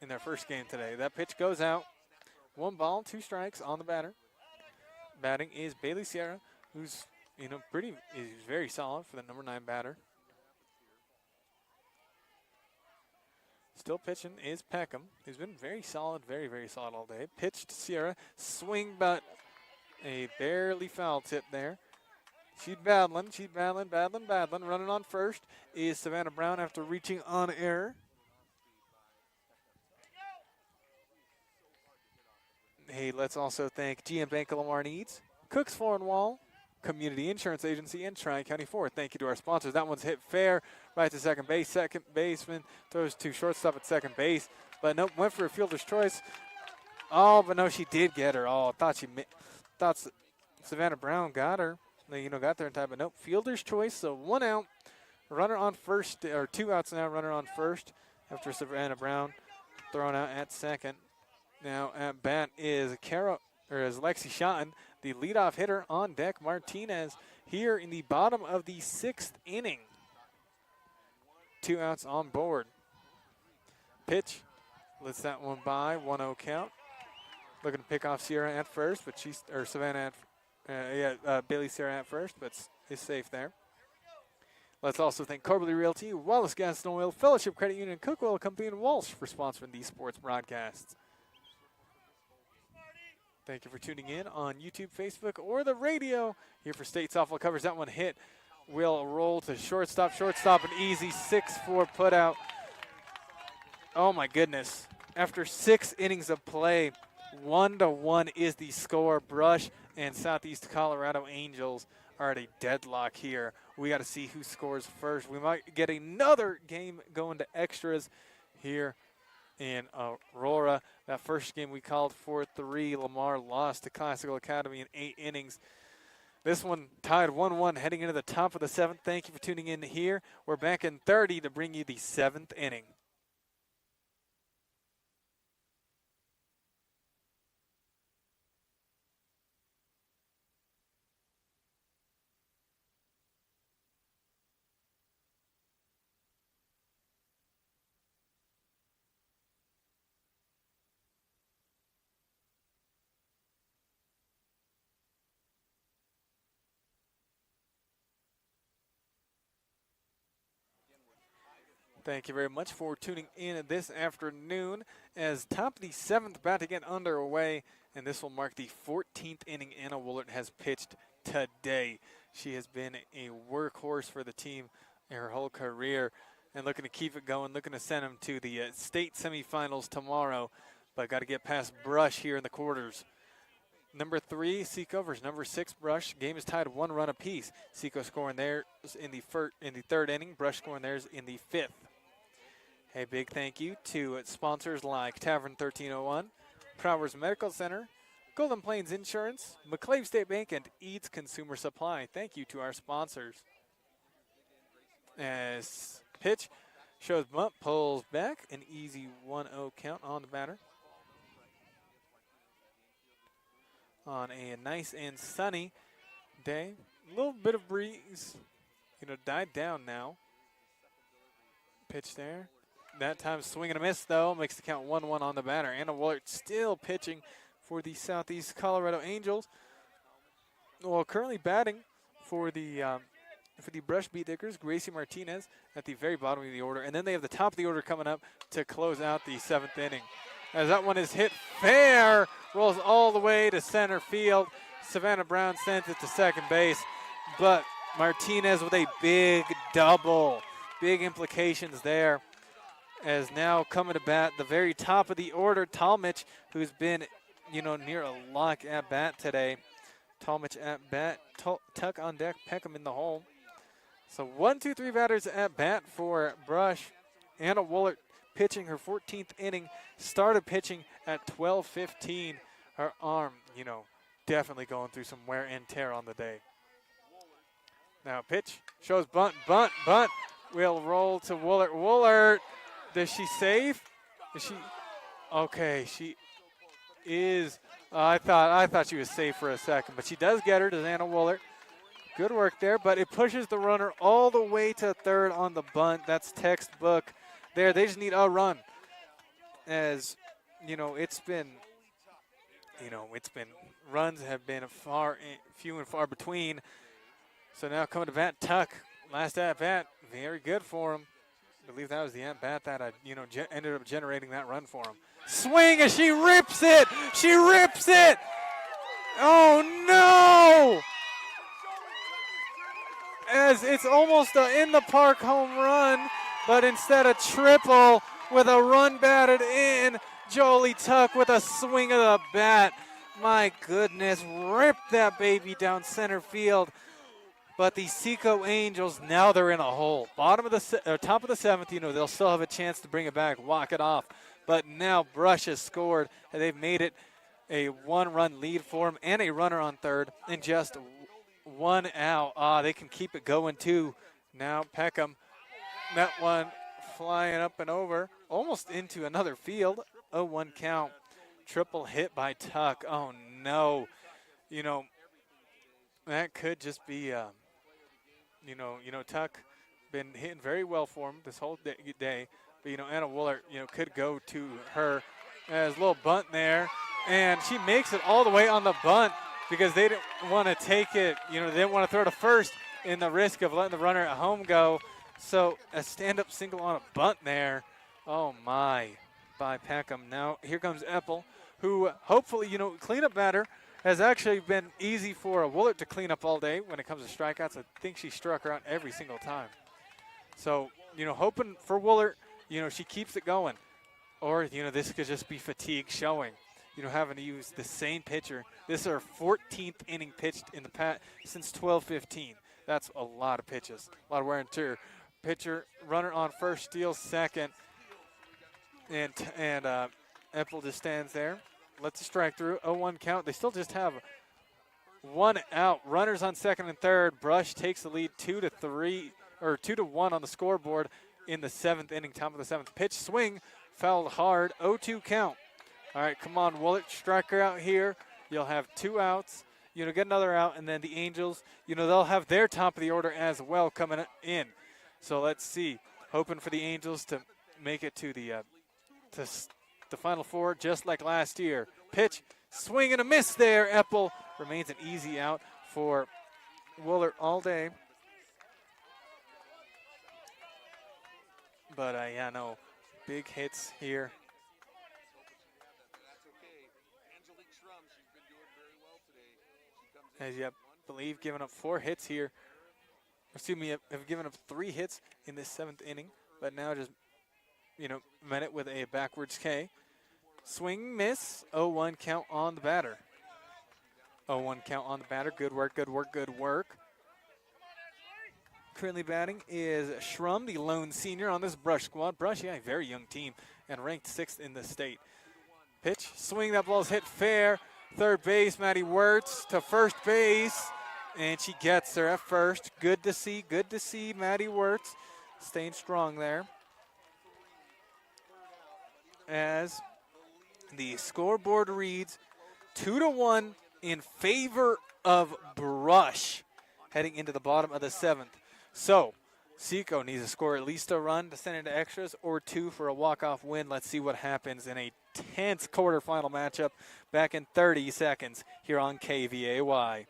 their first game today. That pitch goes out. 1 ball, 2 strikes on the batter. Batting is Bailey Sierra, who's, you know, is very solid for the number 9 batter. Still pitching is Peckham, who's been very solid, very, very solid all day. Pitch to Sierra, swing, but a barely foul tip there. She's battling. Running on first is Savannah Brown after reaching on error. Hey, let's also thank GM Bank of Lamar Needs, Cooks Floor and Wall, Community Insurance Agency, and Tri-County Ford. Thank you to our sponsors. That one's hit fair right to second base. Second baseman throws to shortstop at second base. But nope, went for a fielder's choice. Oh, but no, she did get her. Oh, thought Savannah Brown got her. You know, got there in time, but nope, fielder's choice. So 1 out, runner on first, or 2 outs now, runner on first after Savannah Brown thrown out at second. Now at bat is Lexi Schotten, the leadoff hitter on deck. Martinez here in the bottom of the 6th inning. 2 outs on board. Pitch, lets that one by, 1-0 count. Looking to pick off Sierra at first, but Savannah at Bailey Sierra at first, but is safe there. Let's also thank Corbally Realty, Wallace Gas and Oil, Fellowship Credit Union, Cook Oil Company, and Walsh for sponsoring these sports broadcasts. Thank you for tuning in on YouTube, Facebook, or the radio here for state softball coverage. That one hit. Will roll to shortstop, an easy 6-4 put out. Oh my goodness. After 6 innings of play, 1-1 is the score. Brush and Southeast Colorado Angels are at a deadlock here. We got to see who scores first. We might get another game going to extras here in Aurora. That first game we called 4-3. Lamar lost to Classical Academy in 8 innings. This one tied 1-1 heading into the top of the 7th. Thank you for tuning in here. We're back in 30 to bring you the 7th inning. Thank you very much for tuning in this afternoon as top of the 7th about to get underway, and this will mark the 14th inning Anna Woolert has pitched today. She has been a workhorse for the team her whole career and looking to keep it going, looking to send them to the state semifinals tomorrow, but got to get past Brush here in the quarters. Number 3, SECO versus number 6, Brush. Game is tied 1 run apiece. SECO scoring theirs in the 3rd inning, Brush scoring theirs in the 5th. A big thank you to sponsors like Tavern 1301, Prowers Medical Center, Golden Plains Insurance, McClave State Bank, and Eads Consumer Supply. Thank you to our sponsors. As pitch shows bunt, pulls back, an easy 1-0 count on the batter. On a nice and sunny day, a little bit of breeze, died down now. Pitch there. That time swing and a miss, though, makes the count 1-1 on the batter. Anna Woolert still pitching for the Southeast Colorado Angels. Well, currently batting for the Brush Beat Dickers, Gracie Martinez at the very bottom of the order. And then they have the top of the order coming up to close out the 7th inning. As that one is hit fair, rolls all the way to center field. Savannah Brown sends it to second base, but Martinez with a big double. Big implications there. As now coming to bat, the very top of the order, Talmich, who's been, near a lock at bat today. Talmich at bat, Tuck on deck, Peckham in the hole. So 1, 2, 3 batters at bat for Brush. Anna Woolert pitching her 14th inning, started pitching at 12:15. Her arm, definitely going through some wear and tear on the day. Now pitch, shows bunt. Will roll to Woolert. Woolert. Is she safe? Is she? Okay, she is. I thought she was safe for a second, but she does get her to Anna Woolert. Good work there, but it pushes the runner all the way to third on the bunt. That's textbook. There, they just need a run. As it's been, runs have been few and far between. So now coming to bat, Tuck. Last at bat, very good for him. I believe that was the at-bat that ended up generating that run for him. Swing, and she rips it! She rips it! Oh, no! As it's almost an in-the-park home run, but instead a triple with a run batted in, Jolie Tuck with a swing of the bat. My goodness, ripped that baby down center field. But the SECO Angels, now they're in a hole. Top of the 7th, they'll still have a chance to bring it back, walk it off. But now Brush has scored, and they've made it a 1-run lead for them and a runner on third and just 1 out. They can keep it going, too. Now Peckham, that one flying up and over, almost into another field. 0-1 count. Triple hit by Tuck. Oh, no. That could just be Tuck been hitting very well for him this whole day. But, Anna Woolert, could go to her. There's a little bunt there. And she makes it all the way on the bunt because they didn't want to take it. They didn't want to throw to first in the risk of letting the runner at home go. So a stand-up single on a bunt there. Oh, my, by Peckham. Now here comes Eppel, who hopefully, cleanup batter. Has actually been easy for a Woolert to clean up all day when it comes to strikeouts. I think she struck her out every single time. So, hoping for Woolert, she keeps it going. Or, this could just be fatigue showing. Having to use the same pitcher. This is her 14th inning pitched in the since 12:15. That's a lot of pitches, a lot of wear and tear. Pitcher, runner on first, steals second. And Epple just stands there, lets the strike through. 0-1 count. They still just have one out. Runners on second and third. Brush takes the lead 2-3 or 2-1 on the scoreboard in the 7th inning. Top of the 7th. Pitch swing, fouled hard. 0-2 count. All right, come on, Woolert, striker out here. You'll have 2 outs. Get another out, and then the Angels, they'll have their top of the order as well coming in. So let's see. Hoping for the Angels to make it to the Final Four just like last year. Pitch, swing and a miss there. Epple remains an easy out for Woolert all day. But, no, big hits here. As you believe, giving up 4 hits here. Excuse me, have given up 3 hits in this 7th inning, but now just, met it with a backwards K. Swing, miss, 0-1 count on the batter. 0-1 count on the batter. Good work, good work, good work. Currently batting is Shrum, the lone senior on this Brush squad. Brush, a very young team, and ranked 6th in the state. Pitch, swing, that ball's hit fair. Third base, Maddie Wirtz to first base, and she gets there at first. Good to see Maddie Wirtz staying strong there. As the scoreboard reads 2-1 in favor of Brush heading into the bottom of the 7th. So, SECO needs to score at least a run to send into extras or 2 for a walk-off win. Let's see what happens in a tense quarterfinal matchup back in 30 seconds here on KVAY.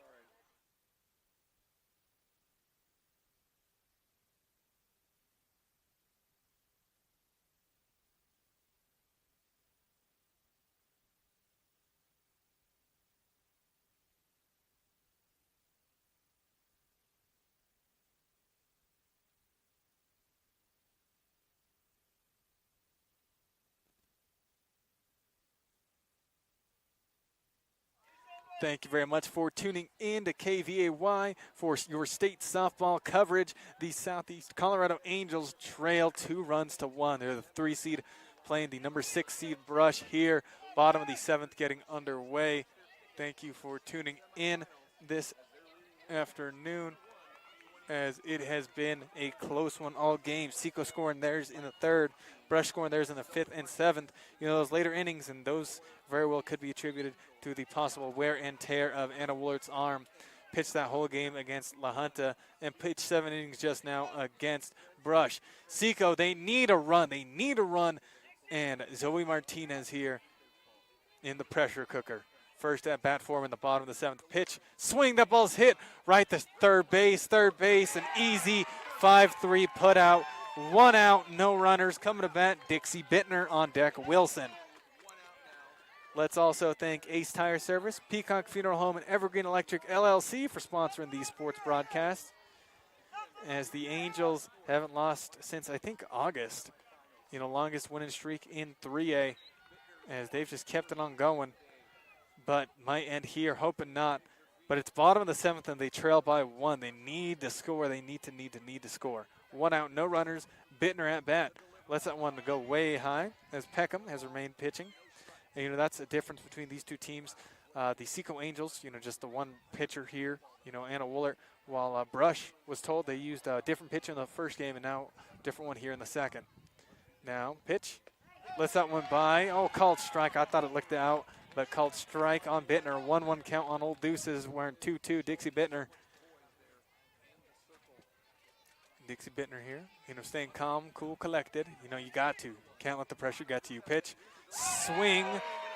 Thank you very much for tuning in to KVAY for your state softball coverage. The Southeast Colorado Angels trail 2-1. They're the 3 seed playing the number 6 seed Brush here. Bottom of the 7th getting underway. Thank you for tuning in this afternoon, as it has been a close one all game. SECO scoring theirs in the 3rd, Brush scoring theirs in the 5th and 7th. Those later innings, and those very well could be attributed to the possible wear and tear of Anna Woolert's arm. Pitched that whole game against LaJunta and pitched 7 innings just now against Brush. SECO, they need a run. They need a run, and Zoe Martinez here in the pressure cooker. First at bat for him in the bottom of the 7th. Pitch, swing, that ball's hit right to third base, an easy 5-3 put out. 1 out, no runners. Coming to bat, Dixie Bittner on deck, Wilson. Let's also thank Ace Tire Service, Peacock Funeral Home, and Evergreen Electric LLC for sponsoring these sports broadcasts, as the Angels haven't lost since, I think, August. Longest winning streak in 3A, as they've just kept it on going. But might end here, hoping not. But it's bottom of the 7th, and they trail by 1. They need to score. They need to score. 1 out, no runners. Bittner at bat. Lets that one go way high, as Peckham has remained pitching. And, that's a difference between these two teams. The SECO Angels, just the one pitcher here, Anna Woolert, while Brush was told they used a different pitcher in the first game, and now a different one here in the 2nd. Now, pitch. Lets that one by. Oh, called strike. I thought it looked out. But called strike on Bittner. 1-1 count on Old Deuces, wearing 2-2, Dixie Bittner. Dixie Bittner here, staying calm, cool, collected. You got to. Can't let the pressure get to you. Pitch, swing,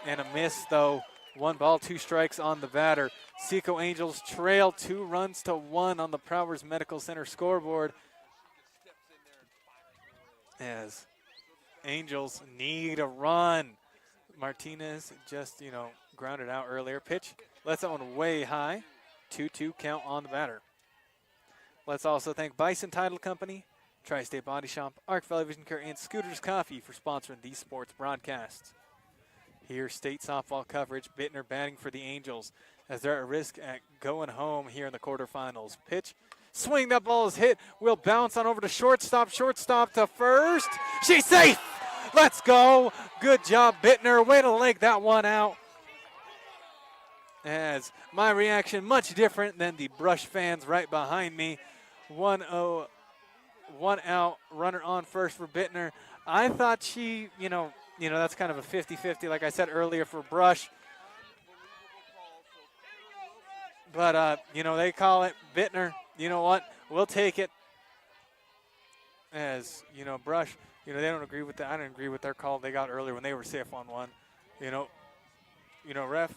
and a miss, though. 1 ball, 2 strikes on the batter. SECO Angels trail 2-1 on the Prowers Medical Center scoreboard, as Angels need a run. Martinez just, grounded out earlier. Pitch, lets that one way high. 2-2 count on the batter. Let's also thank Bison Title Company, Tri-State Body Shop, Arc Valley Vision Care, and Scooters Coffee for sponsoring these sports broadcasts. Here, state softball coverage. Bittner batting for the Angels, as they're at risk at going home here in the quarterfinals. Pitch, swing, that ball is hit. Will bounce on over to shortstop to first. She's safe! Let's go. Good job, Bittner. Way to leg that one out. As my reaction, much different than the Brush fans right behind me. 1-0, 1 out, runner on first for Bittner. I thought she, that's kind of a 50-50, like I said earlier, for Brush. But, they call it Bittner. You know what? We'll take it. As, Brush, they don't agree with that. I didn't agree with their call they got earlier when they were safe on one. Ref,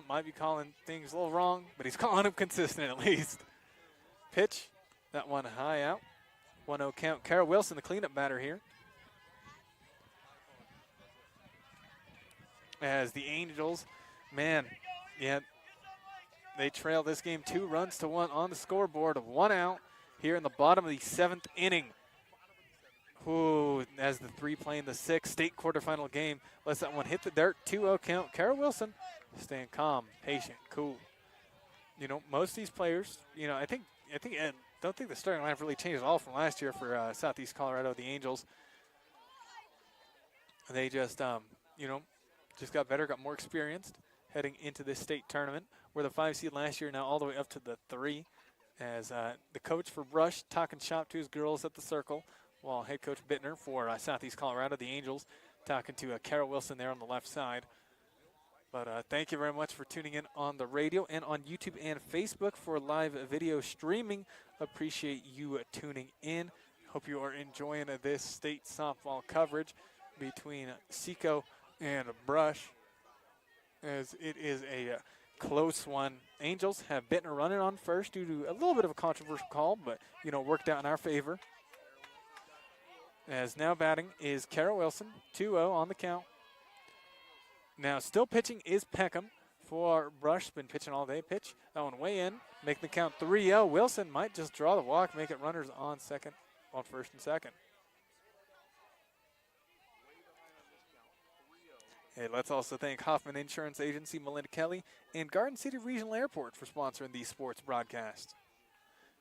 might be calling things a little wrong, but he's calling them consistent at least. Pitch, that one high out. 1-0 count. Kara Wilson, the cleanup batter here. As the Angels, they trail this game 2-1 on the scoreboard of 1 out here in the bottom of the 7th inning. Ooh, as the 3 playing the 6 state quarterfinal game. Lets that one hit the dirt. 2-0 count. Kara Wilson staying calm, patient, cool. Most of these players, I don't think the starting lineup really changed at all from last year for Southeast Colorado, the Angels. They just, just got better, got more experienced heading into this state tournament. We're the 5 seed last year, now all the way up to the 3. As the coach for Brush talking shop to his girls at the circle, while head coach Bittner for Southeast Colorado, the Angels, talking to Kara Wilson there on the left side. But thank you very much for tuning in on the radio and on YouTube and Facebook for live video streaming. Appreciate you tuning in. Hope you are enjoying this state softball coverage between SECO and Brush, as it is a close one. Angels have Bittner running on first due to a little bit of a controversial call, but, worked out in our favor. As now batting is Kara Wilson, 2-0 on the count. Now still pitching is Peckham for Brush. Been pitching all day. Pitch, that one way in. Making the count 3-0. Wilson might just draw the walk, make it runners on first and second. Hey, let's also thank Hoffman Insurance Agency, Melinda Kelly, and Garden City Regional Airport for sponsoring these sports broadcasts.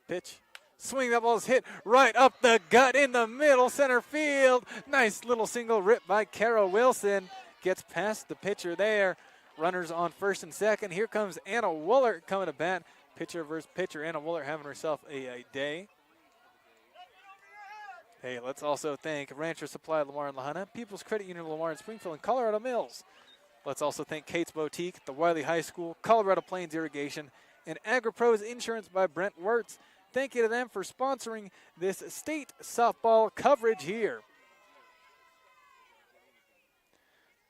Pitch. Swing, that ball's hit right up the gut in the middle center field. Nice little single rip by Kara Wilson. Gets past the pitcher there. Runners on first and second. Here comes Anna Woolert coming to bat. Pitcher versus pitcher. Anna Woolert having herself a day. Hey, let's also thank Rancher Supply Lamar and Lahana, People's Credit Union of Lamar and Springfield, and Colorado Mills. Let's also thank Kate's Boutique, the Wiley High School, Colorado Plains Irrigation, and AgriPros Insurance by Brent Wirtz. Thank you to them for sponsoring this state softball coverage here.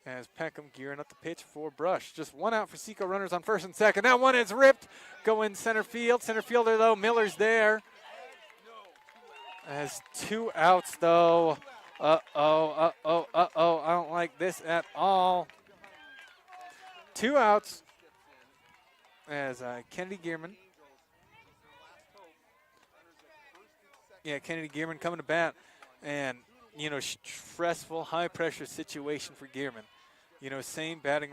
As Peckham gearing up the pitch for Brush. Just 1 out for SECO, runners on first and second. That one is ripped. Going center field. Center fielder, though, Miller's there. As 2 outs, though. Uh-oh. I don't like this at all. 2 outs. As Kennedy Gearman. Yeah, Kennedy Gearman coming to bat. And, stressful, high-pressure situation for Gearman. Same batting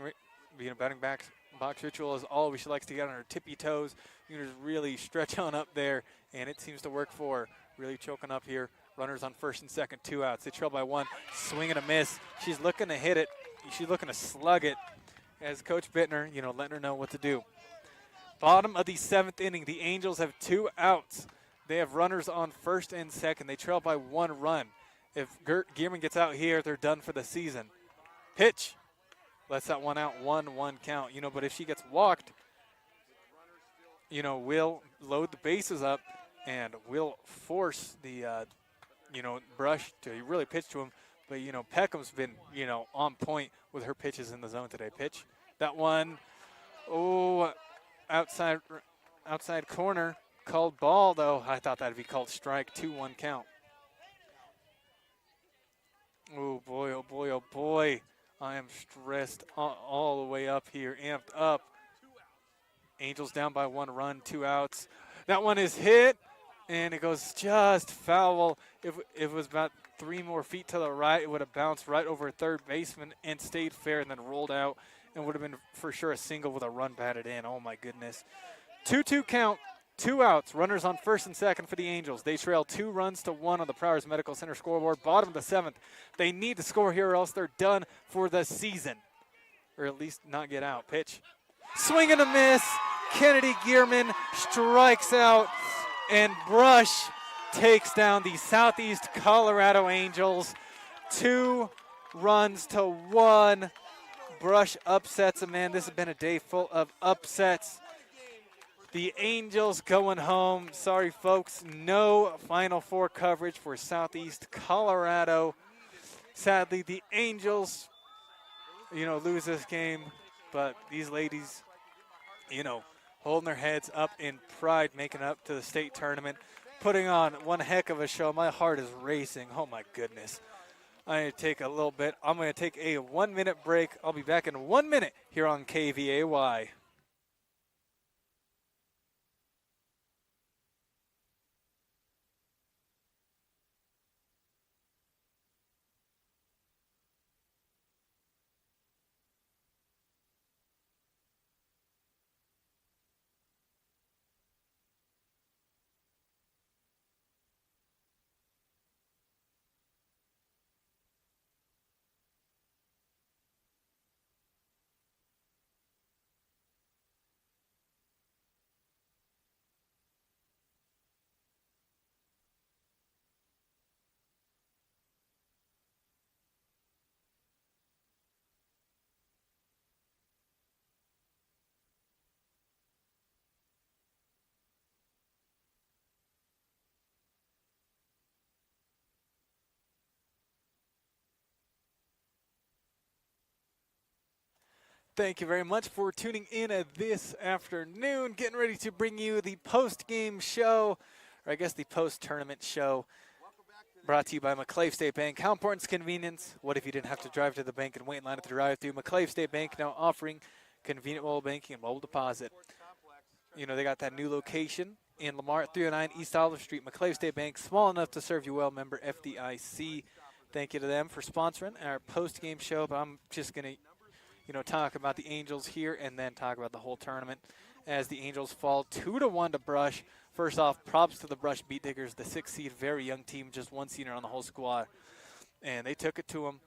box ritual as always. She likes to get on her tippy toes. Just really stretch on up there, and it seems to work for her. Really choking up here. Runners on first and second, 2 outs. They trail by 1. Swing and a miss. She's looking to hit it. She's looking to slug it. As Coach Bittner, letting her know what to do. Bottom of the 7th inning, the Angels have 2 outs. They have runners on first and second. They trail by 1 run. If Gearman gets out here, they're done for the season. Pitch. Lets that one out, 1-1 count. But if she gets walked, we'll load the bases up and we'll force the, Brush to really pitch to him. But, Peckham's been, on point with her pitches in the zone today. Pitch. That one, outside corner. Called ball, though. I thought that would be called strike. 2-1 count. Oh, boy, oh, boy, oh, boy. I am stressed all the way up here, amped up. Angels down by 1 run, 2 outs. That one is hit, and it goes just foul. If it was about 3 more feet to the right, it would have bounced right over third baseman and stayed fair and then rolled out, and would have been for sure a single with a run batted in. Oh, my goodness. 2-2 count. 2 outs, runners on first and second for the Angels. They trail 2-1 on the Prowers Medical Center scoreboard. Bottom of the 7th. They need to score here or else they're done for the season, or at least not get out. Pitch. Swing and a miss. Kennedy Gearman strikes out, and Brush takes down the Southeast Colorado Angels 2-1. Brush upsets them, man. This has been a day full of upsets. The Angels going home. Sorry, folks, no Final Four coverage for Southeast Colorado. Sadly, the Angels, lose this game, but these ladies, holding their heads up in pride, making it up to the state tournament, putting on one heck of a show. My heart is racing. Oh, my goodness. I'm going to take a little bit. I'm going to take a 1-minute break. I'll be back in 1 minute here on KVAY. Thank you very much for tuning in this afternoon. Getting ready to bring you the post-game show, or I guess the post-tournament show, brought to you by McClave State Bank. How important is convenience? What if you didn't have to drive to the bank and wait in line at the drive-thru? McClave State Bank now offering convenient mobile banking and mobile deposit. They got that new location in Lamar at 309 East Olive Street. McClave State Bank, small enough to serve you well, member FDIC. Thank you to them for sponsoring our post-game show, but I'm just going to talk about the Angels here and then talk about the whole tournament as the Angels fall 2-1 to Brush. First off, props to the Brush Beat Diggers, the 6th seed, very young team, just one senior on the whole squad. And they took it to them,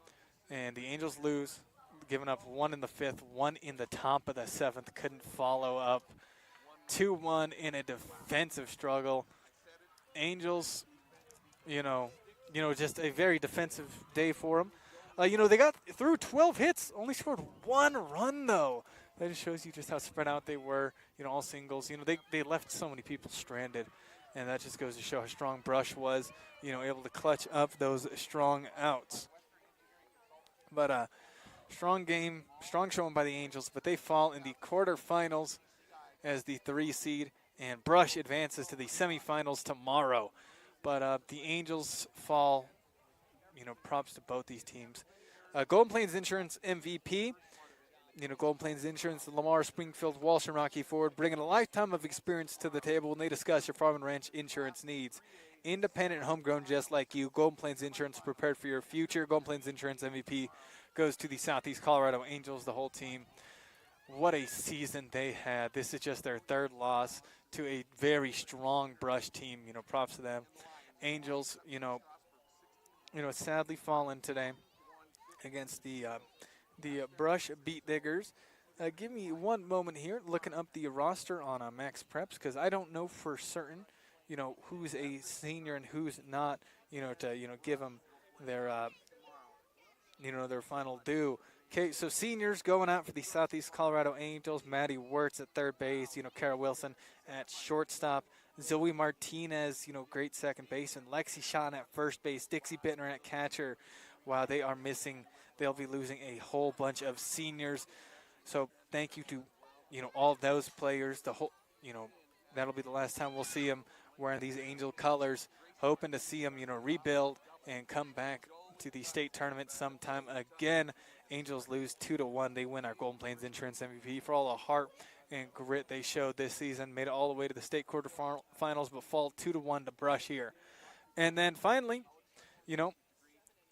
and the Angels lose, giving up 1 in the 5th, 1 in the top of the 7th, couldn't follow up. 2-1 in a defensive struggle. Angels, just a very defensive day for them. They got through 12 hits, only scored 1 run, though. That just shows you just how spread out they were, all singles. They left so many people stranded, and that just goes to show how strong Brush was, able to clutch up those strong outs. But strong game, strong showing by the Angels, but they fall in the quarterfinals as the 3 seed, and Brush advances to the semifinals tomorrow. But the Angels fall. Props to both these teams. Golden Plains Insurance MVP. Golden Plains Insurance, Lamar, Springfield, Walsh, and Rocky Ford, bringing a lifetime of experience to the table when they discuss your farm and ranch insurance needs. Independent and homegrown just like you. Golden Plains Insurance, prepared for your future. Golden Plains Insurance MVP goes to the Southeast Colorado Angels, the whole team. What a season they had. This is just their 3rd loss to a very strong Brush team. Props to them. Angels, sadly fallen today against the Brush Beat Diggers. Give me one moment here, looking up the roster on Max Preps, because I don't know for certain, who's a senior and who's not, to, give them their, their final due. Okay, so seniors going out for the Southeast Colorado Angels. Maddie Wirtz at third base, Kara Wilson at shortstop. Zoe Martinez, great second base, and Lexi Sean at first base. Dixie Bittner at catcher. Wow, they are missing. They'll be losing a whole bunch of seniors. So thank you to, all of those players. The whole, that'll be the last time we'll see them wearing these Angel colors. Hoping to see them, rebuild and come back to the state tournament sometime again. Angels lose 2-1. They win our Golden Plains Insurance MVP for all the heart and grit they showed this season. Made it all the way to the state quarterfinals, but fall 2-1 to Brush here. And then finally, a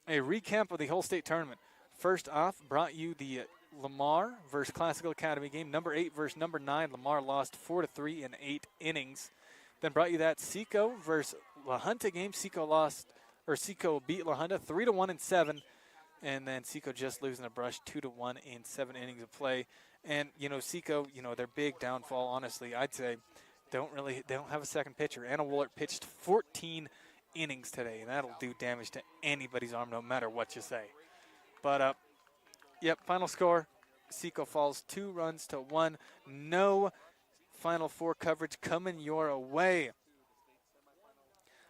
recap of the whole state tournament. First off, brought you the Lamar versus Classical Academy game. Number 8 versus number 9. Lamar lost 4-3 in 8 innings. Then brought you that SECO versus LaJunta game. SECO beat LaJunta 3-1 in 7. And then SECO just losing a brush 2-1 in 7 innings of play. And, SECO, their big downfall, honestly, I'd say, they don't have a second pitcher. Anna Woolert pitched 14 innings today, and that'll do damage to anybody's arm no matter what you say. But, final score, SECO falls 2-1. No Final Four coverage coming your way.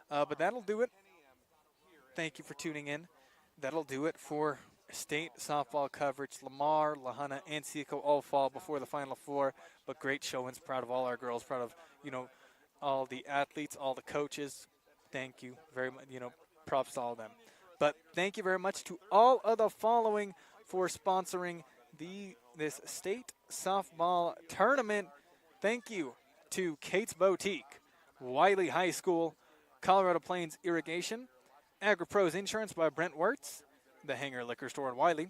But that'll do it. Thank you for tuning in. That'll do it for state softball coverage. Lamar, LaJunta, and SECO all fall before the Final Four, but great showings. Proud of all our girls. Proud of, all the athletes, all the coaches. Thank you very much. Props to all of them. But thank you very much to all of the following for sponsoring this state softball tournament. Thank you to Kate's Boutique, Wiley High School, Colorado Plains Irrigation, AgriPros Insurance by Brent Wirtz, the Hangar Liquor Store in Wiley,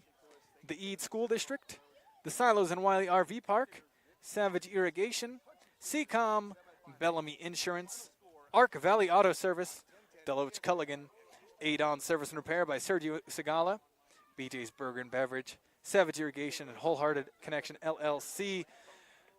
the Eade School District, the Silos in Wiley RV Park, Savage Irrigation, Seacom, Bellamy Insurance, Arc Valley Auto Service, Deloach Culligan, Adon Service and Repair by Sergio Segala, BJ's Burger and Beverage, Savage Irrigation, and Wholehearted Connection LLC.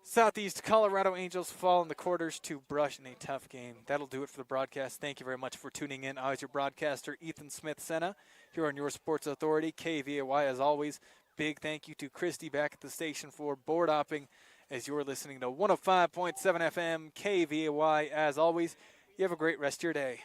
Southeast Colorado Angels fall in the quarters to Brush in a tough game. That'll do it for the broadcast. Thank you very much for tuning in. I was your broadcaster, Ethan Smith-Senna, here on your Sports Authority, KVAY. As always, big thank you to Christy back at the station for board hopping as you're listening to 105.7 FM, KVAY. As always, you have a great rest of your day.